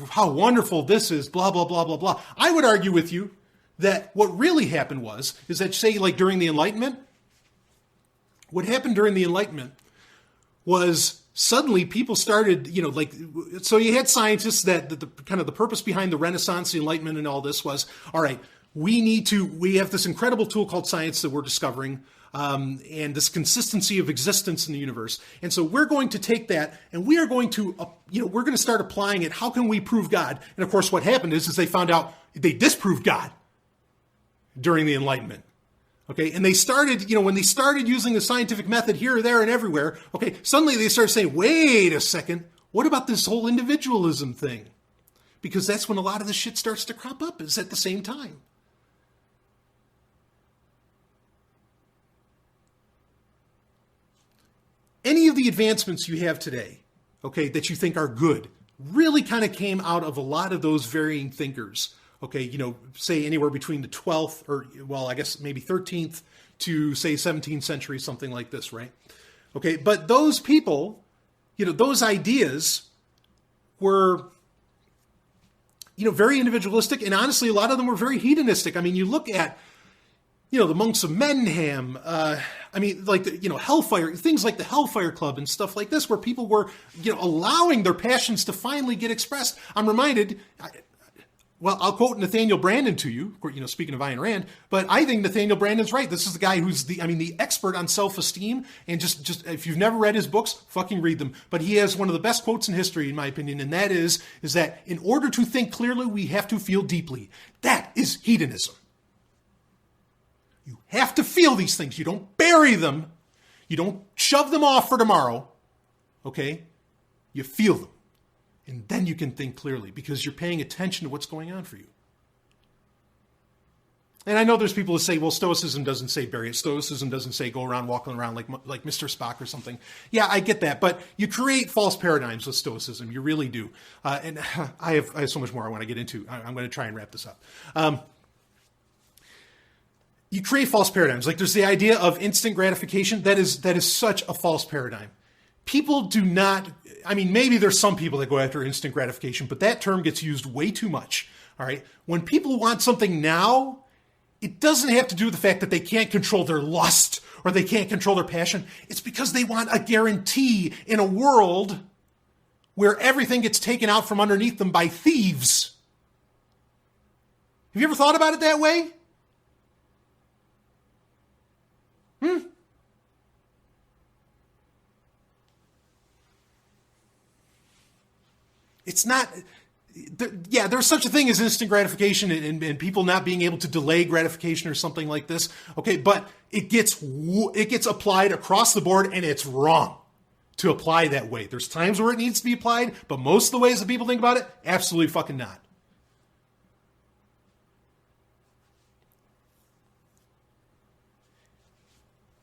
how wonderful this is, blah, blah, blah, blah, blah. I would argue with you that what really happened is that, say, during the Enlightenment, what happened during the Enlightenment was suddenly people started, so you had scientists that the kind of the purpose behind the Renaissance, the Enlightenment, and all this was, all right, we have this incredible tool called science that we're discovering, and this consistency of existence in the universe. And so we're going to take that and we are going to, we're going to start applying it. How can we prove God? And of course, what happened is they found out they disproved God during the Enlightenment. Okay, and they started, when they started using the scientific method here, there, and everywhere, okay, suddenly they started saying, wait a second, what about this whole individualism thing? Because that's when a lot of this shit starts to crop up, is at the same time. Any of the advancements you have today, okay, that you think are good, really kind of came out of a lot of those varying thinkers. Okay, say anywhere between the 12th or, I guess maybe 13th to, say, 17th century, something like this, right? Okay, but those people, those ideas were, very individualistic, and honestly, a lot of them were very hedonistic. I mean, you look at, the monks of Mendenham, Hellfire, things like the Hellfire Club and stuff like this, where people were, allowing their passions to finally get expressed. I'm reminded... I'll quote Nathaniel Branden to you, speaking of Ayn Rand, but I think Nathaniel Branden's right. This is the guy who's the expert on self-esteem, and just if you've never read his books, fucking read them. But he has one of the best quotes in history, in my opinion, and that is that in order to think clearly, we have to feel deeply. That is hedonism. You have to feel these things. You don't bury them. You don't shove them off for tomorrow. Okay? You feel them. And then you can think clearly because you're paying attention to what's going on for you. And I know there's people who say, well, Stoicism doesn't say bury it. Stoicism doesn't say go around walking around like Mr. Spock or something. Yeah, I get that. But you create false paradigms with Stoicism. You really do. And I have so much more I want to get into. I'm going to try and wrap this up. You create false paradigms. There's the idea of instant gratification. That is such a false paradigm. People do not... maybe there's some people that go after instant gratification, but that term gets used way too much. All right. When people want something now, it doesn't have to do with the fact that they can't control their lust or they can't control their passion. It's because they want a guarantee in a world where everything gets taken out from underneath them by thieves. Have you ever thought about it that way? It's not... there's such a thing as instant gratification and people not being able to delay gratification or something like this. Okay, but it gets applied across the board, and it's wrong to apply that way. There's times where it needs to be applied, but most of the ways that people think about it, absolutely fucking not.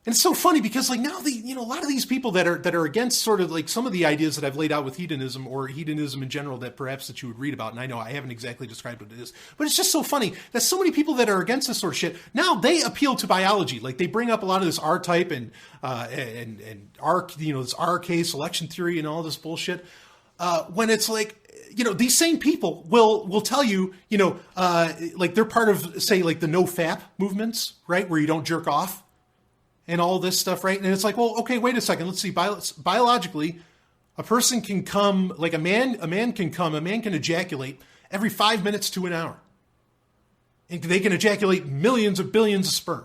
And it's so funny because like now a lot of these people that are against sort of like some of the ideas that I've laid out with hedonism or hedonism in general that perhaps that you would read about, and I know I haven't exactly described what it is, but it's just so funny that so many people that are against this sort of shit, now they appeal to biology. Like they bring up a lot of this R-type and R, this RK selection theory and all this bullshit. When it's like, these same people will tell you, like they're part of, say, like the no FAP movements, right? Where you don't jerk off. And all this stuff, right? And it's like, well, okay, wait a second. Let's see. Biologically, a person can come, like a man can ejaculate every 5 minutes to an hour. And they can ejaculate millions of billions of sperm.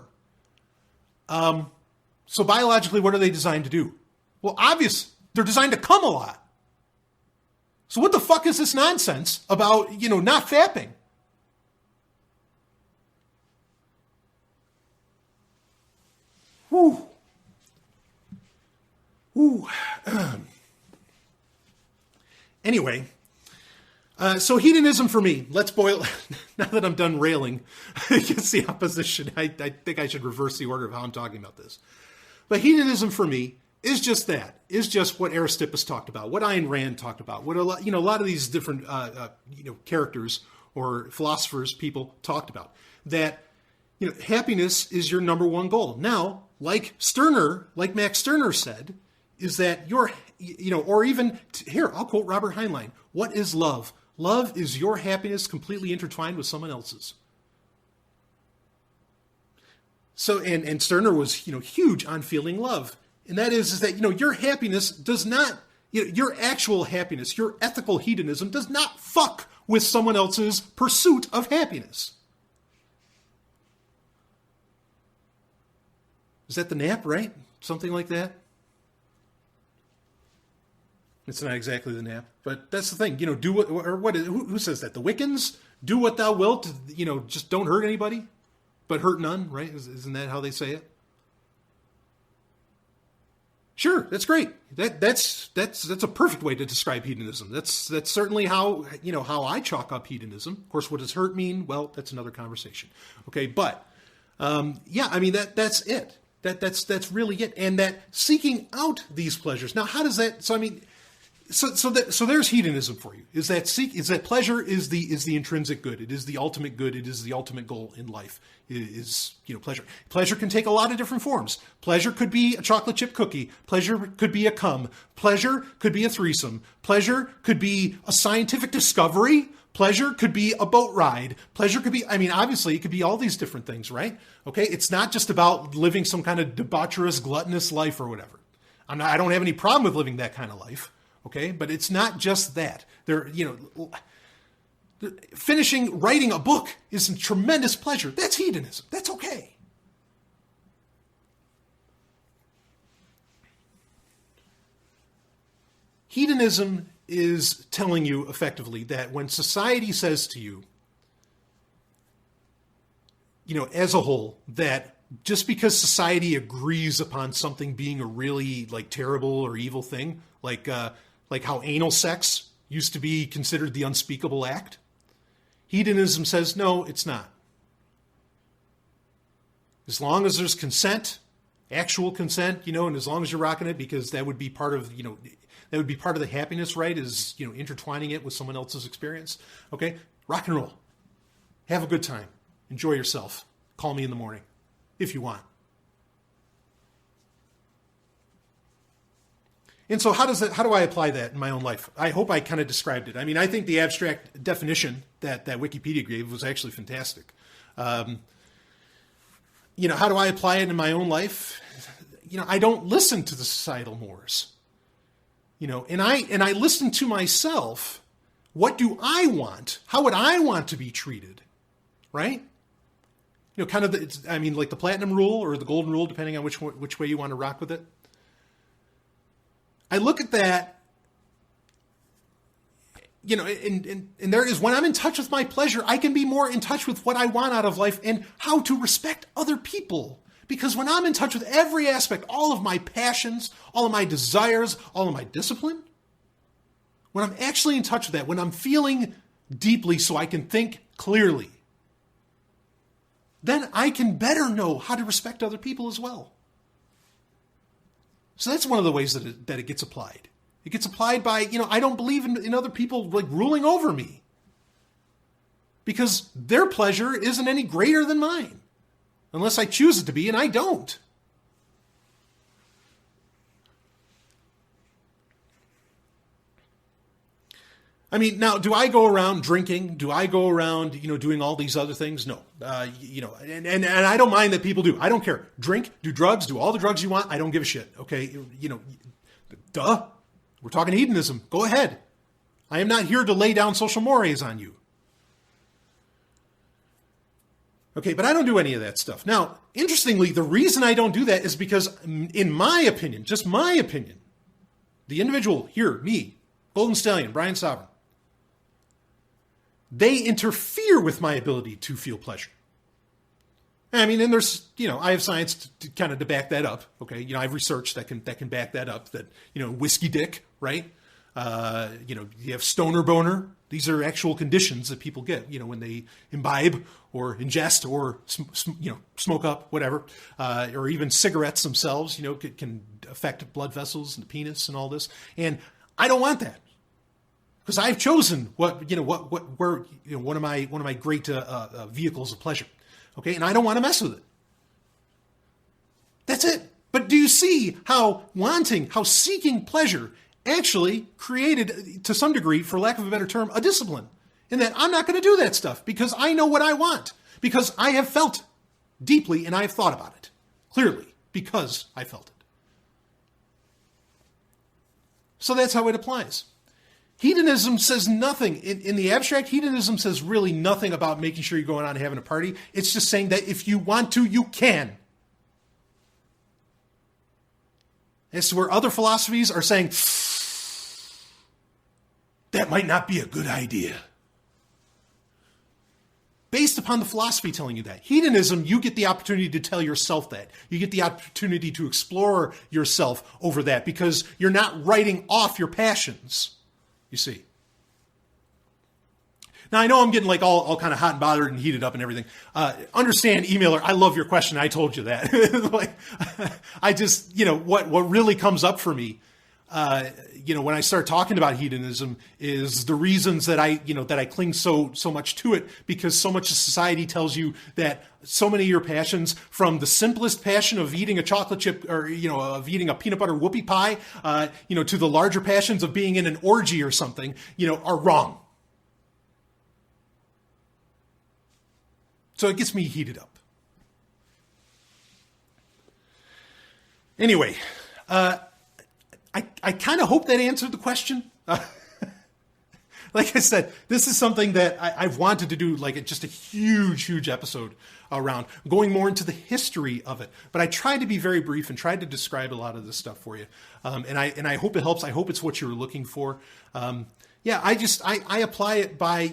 So biologically, what are they designed to do? Well, obvious, they're designed to come a lot. So what the fuck is this nonsense about, not fapping? Whew. Whew. Anyway, so hedonism for me, let's boil, now that I'm done railing against the opposition, I think I should reverse the order of how I'm talking about this. But hedonism for me is just that, is just what Aristippus talked about, what Ayn Rand talked about, what a lot of these different, characters or philosophers, people talked about, that, happiness is your number one goal. Now, like Max Stirner said, is that or even, here, I'll quote Robert Heinlein. What is love? Love is your happiness completely intertwined with someone else's. So, and Stirner was, huge on feeling love. And that is that, your happiness does not, your actual happiness, your ethical hedonism does not fuck with someone else's pursuit of happiness. Is that the nap, right? Something like that? It's not exactly the nap, but that's the thing. Do what, or what, who says that? The Wiccans? Do what thou wilt, just don't hurt anybody, but hurt none, right? Isn't that how they say it? Sure, that's great. That's a perfect way to describe hedonism. That's certainly how, how I chalk up hedonism. Of course, what does hurt mean? Well, that's another conversation. Okay, but, that's it. That's really it. And that seeking out these pleasures. Now, how does that, so there's hedonism for you. Is that pleasure is the intrinsic good. It is the ultimate good. It is the ultimate goal in life. It is, pleasure. Pleasure can take a lot of different forms. Pleasure could be a chocolate chip cookie. Pleasure could be a cum. Pleasure could be a threesome. Pleasure could be a scientific discovery. Pleasure could be a boat ride. Pleasure could be, obviously it could be all these different things, right? Okay. It's not just about living some kind of debaucherous, gluttonous life or whatever. I don't have any problem with living that kind of life. Okay. But it's not just that. Writing a book is a tremendous pleasure. That's hedonism. That's okay. Hedonism is telling you effectively that when society says to you, as a whole, that just because society agrees upon something being a really terrible or evil thing, like how anal sex used to be considered the unspeakable act, hedonism says, no, it's not. As long as there's consent, actual consent, and as long as you're rocking it, because that would be part of, that would be part of the happiness, right? Is, intertwining it with someone else's experience. Okay. Rock and roll. Have a good time. Enjoy yourself. Call me in the morning if you want. And so how do I apply that in my own life? I hope I kind of described it. I think the abstract definition that Wikipedia gave was actually fantastic. How do I apply it in my own life? I don't listen to the societal mores. And I listen to myself. What do I want? How would I want to be treated? Right? Kind of like the platinum rule or the golden rule, depending on which way you want to rock with it. I look at that, and there is, when I'm in touch with my pleasure, I can be more in touch with what I want out of life and how to respect other people. Because when I'm in touch with every aspect, all of my passions, all of my desires, all of my discipline, when I'm actually in touch with that, when I'm feeling deeply so I can think clearly, then I can better know how to respect other people as well. So that's one of the ways that it gets applied. It gets applied by, I don't believe in other people like ruling over me. Because their pleasure isn't any greater than mine. Unless I choose it to be, and I don't. Now, do I go around drinking? Do I go around, doing all these other things? No. And I don't mind that people do. I don't care. Drink, do drugs, do all the drugs you want. I don't give a shit. Okay. Duh. We're talking hedonism. Go ahead. I am not here to lay down social mores on you. Okay, but I don't do any of that stuff. Now, interestingly, the reason I don't do that is because, in my opinion, just my opinion, the individual here, me, Golden Stallion, Brian Sovryn, they interfere with my ability to feel pleasure. And there's, I have science to kind of to back that up. Okay, I have research that can back that up. That whiskey dick, right? You have stoner boner. These are actual conditions that people get, when they imbibe or ingest or smoke up, whatever, or even cigarettes themselves. Can affect blood vessels and the penis and all this. And I don't want that. Because I've chosen one of my great vehicles of pleasure, okay, and I don't want to mess with it. That's it. But do you see how seeking pleasure actually created, to some degree, for lack of a better term, a discipline? In that I'm not going to do that stuff because I know what I want, because I have felt deeply and I have thought about it clearly because I felt it. So that's how it applies. Hedonism says nothing. In the abstract, hedonism says really nothing about making sure you're going out and having a party. It's just saying that if you want to, you can. As to where other philosophies are saying, that might not be a good idea. Based upon the philosophy telling you that. Hedonism, you get the opportunity to tell yourself that. You get the opportunity to explore yourself over that because you're not writing off your passions. You see. Now, I know I'm getting like all kind of hot and bothered and heated up and everything. Understand, emailer, I love your question. I told you that. I just, what really comes up for me, when I start talking about hedonism is the reasons that I cling so much to it, because so much of society tells you that so many of your passions, from the simplest passion of eating a chocolate chip or, of eating a peanut butter whoopie pie, to the larger passions of being in an orgy or something, are wrong. So it gets me heated up. Anyway, I kind of hope that answered the question. Like I said, this is something that I've wanted to do, like just a huge episode around, going more into the history of it. But I tried to be very brief and tried to describe a lot of this stuff for you. And I hope it helps. I hope it's what you were looking for. I apply it by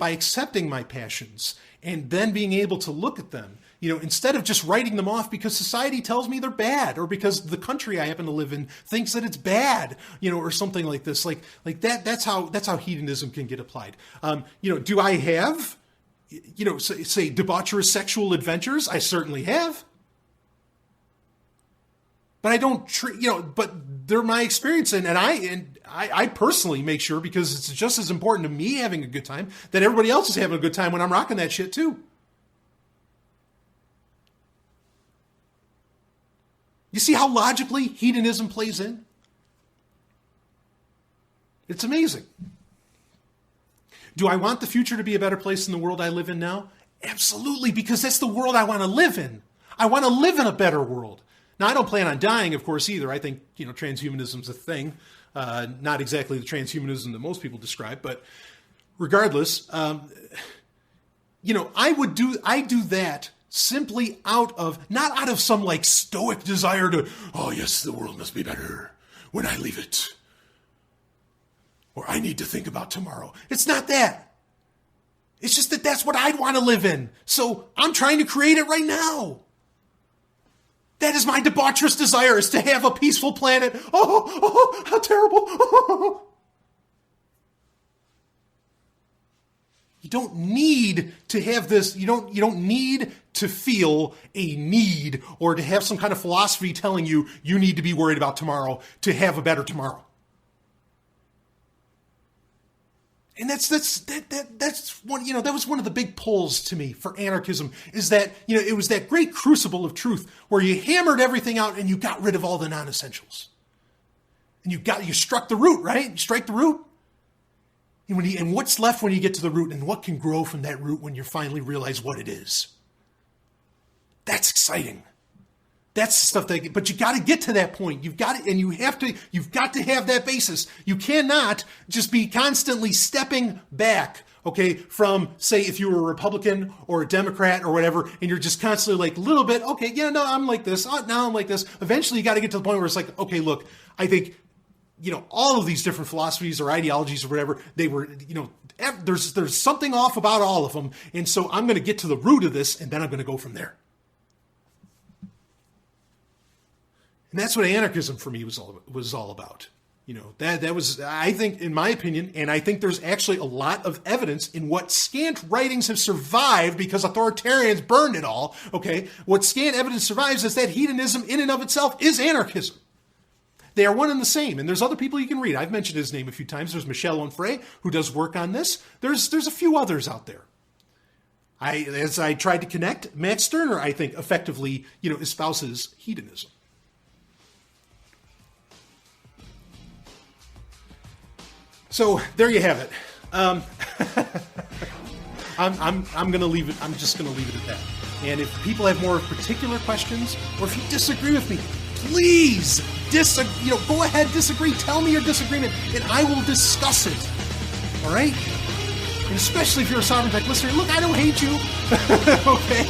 accepting my passions and then being able to look at them, instead of just writing them off because society tells me they're bad, or because the country I happen to live in thinks that it's bad, or something like this. Like that. That's how hedonism can get applied. Do I have, say debaucherous sexual adventures? I certainly have. But I don't but they're my experience, and I personally make sure, because it's just as important to me having a good time, that everybody else is having a good time when I'm rocking that shit too. You see how logically hedonism plays in? It's amazing. Do I want the future to be a better place than the world I live in now? Absolutely, because that's the world I want to live in. I want to live in a better world. Now, I don't plan on dying, of course, either. I think, transhumanism's a thing. Not exactly the transhumanism that most people describe, but regardless, I do that simply not out of some like stoic desire to, oh yes, the world must be better when I leave it. Or I need to think about tomorrow. It's not that. It's just that that's what I'd want to live in. So I'm trying to create it right now. That is my debaucherous desire, is to have a peaceful planet. Oh, how terrible. You don't need to have this. You don't need to feel a need or to have some kind of philosophy telling you need to be worried about tomorrow to have a better tomorrow. And that's one, that was one of the big pulls to me for anarchism, is that, it was that great crucible of truth where you hammered everything out and you got rid of all the non-essentials. And you struck the root, right? You strike the root. And what's left when you get to the root, and what can grow from that root when you finally realize what it is? That's exciting. That's the stuff but you got to get to that point. You've got to, and you've got to have that basis. You cannot just be constantly stepping back, okay, from, say, if you were a Republican or a Democrat or whatever, and you're just constantly like a little bit, okay, yeah, no, I'm like this. Oh, now I'm like this. Eventually you got to get to the point where it's like, okay, look, I think, all of these different philosophies or ideologies or whatever, they were, there's something off about all of them. And so I'm going to get to the root of this, and then I'm going to go from there. And that's what anarchism for me was all about. That was, I think, in my opinion, and I think there's actually a lot of evidence in what scant writings have survived because authoritarians burned it all, okay? What scant evidence survives is that hedonism in and of itself is anarchism. They are one and the same, and there's other people you can read. I've mentioned his name a few times. There's Michel Onfray, who does work on this. There's a few others out there. As I tried to connect, Max Stirner, I think, effectively, espouses hedonism. So there you have it. I'm going to leave it. I'm just going to leave it at that. And if people have more particular questions, or if you disagree with me, please go ahead, disagree. Tell me your disagreement, and I will discuss it. All right? And especially if you're a Sovryn Tech listener, look, I don't hate you. Okay?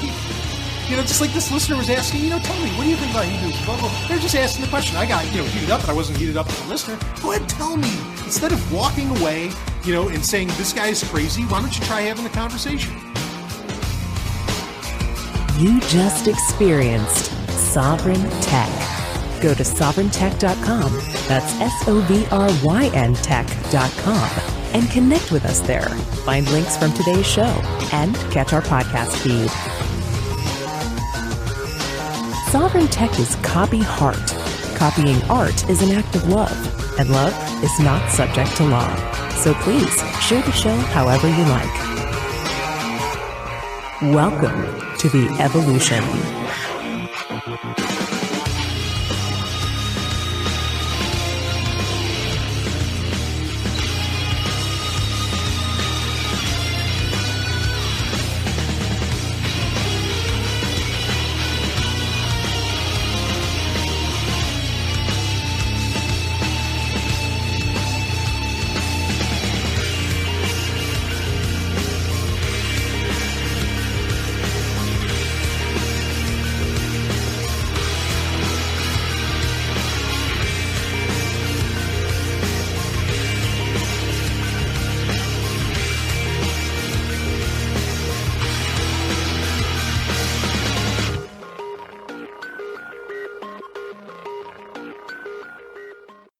Just like this listener was asking, tell me, what do you think about hedonism? Blah, blah. They're just asking the question. I got, heated up, but I wasn't heated up as a listener. Go ahead, tell me. Instead of walking away, and saying, this guy is crazy, why don't you try having a conversation? You just experienced Sovryn Tech. Go to sovryntech.com, that's SOVRYN tech.com, and connect with us there. Find links from today's show and catch our podcast feed. Sovryn Tech is copy heart. Copying art is an act of love, and love is not subject to law. So please share the show however you like. Welcome to the evolution.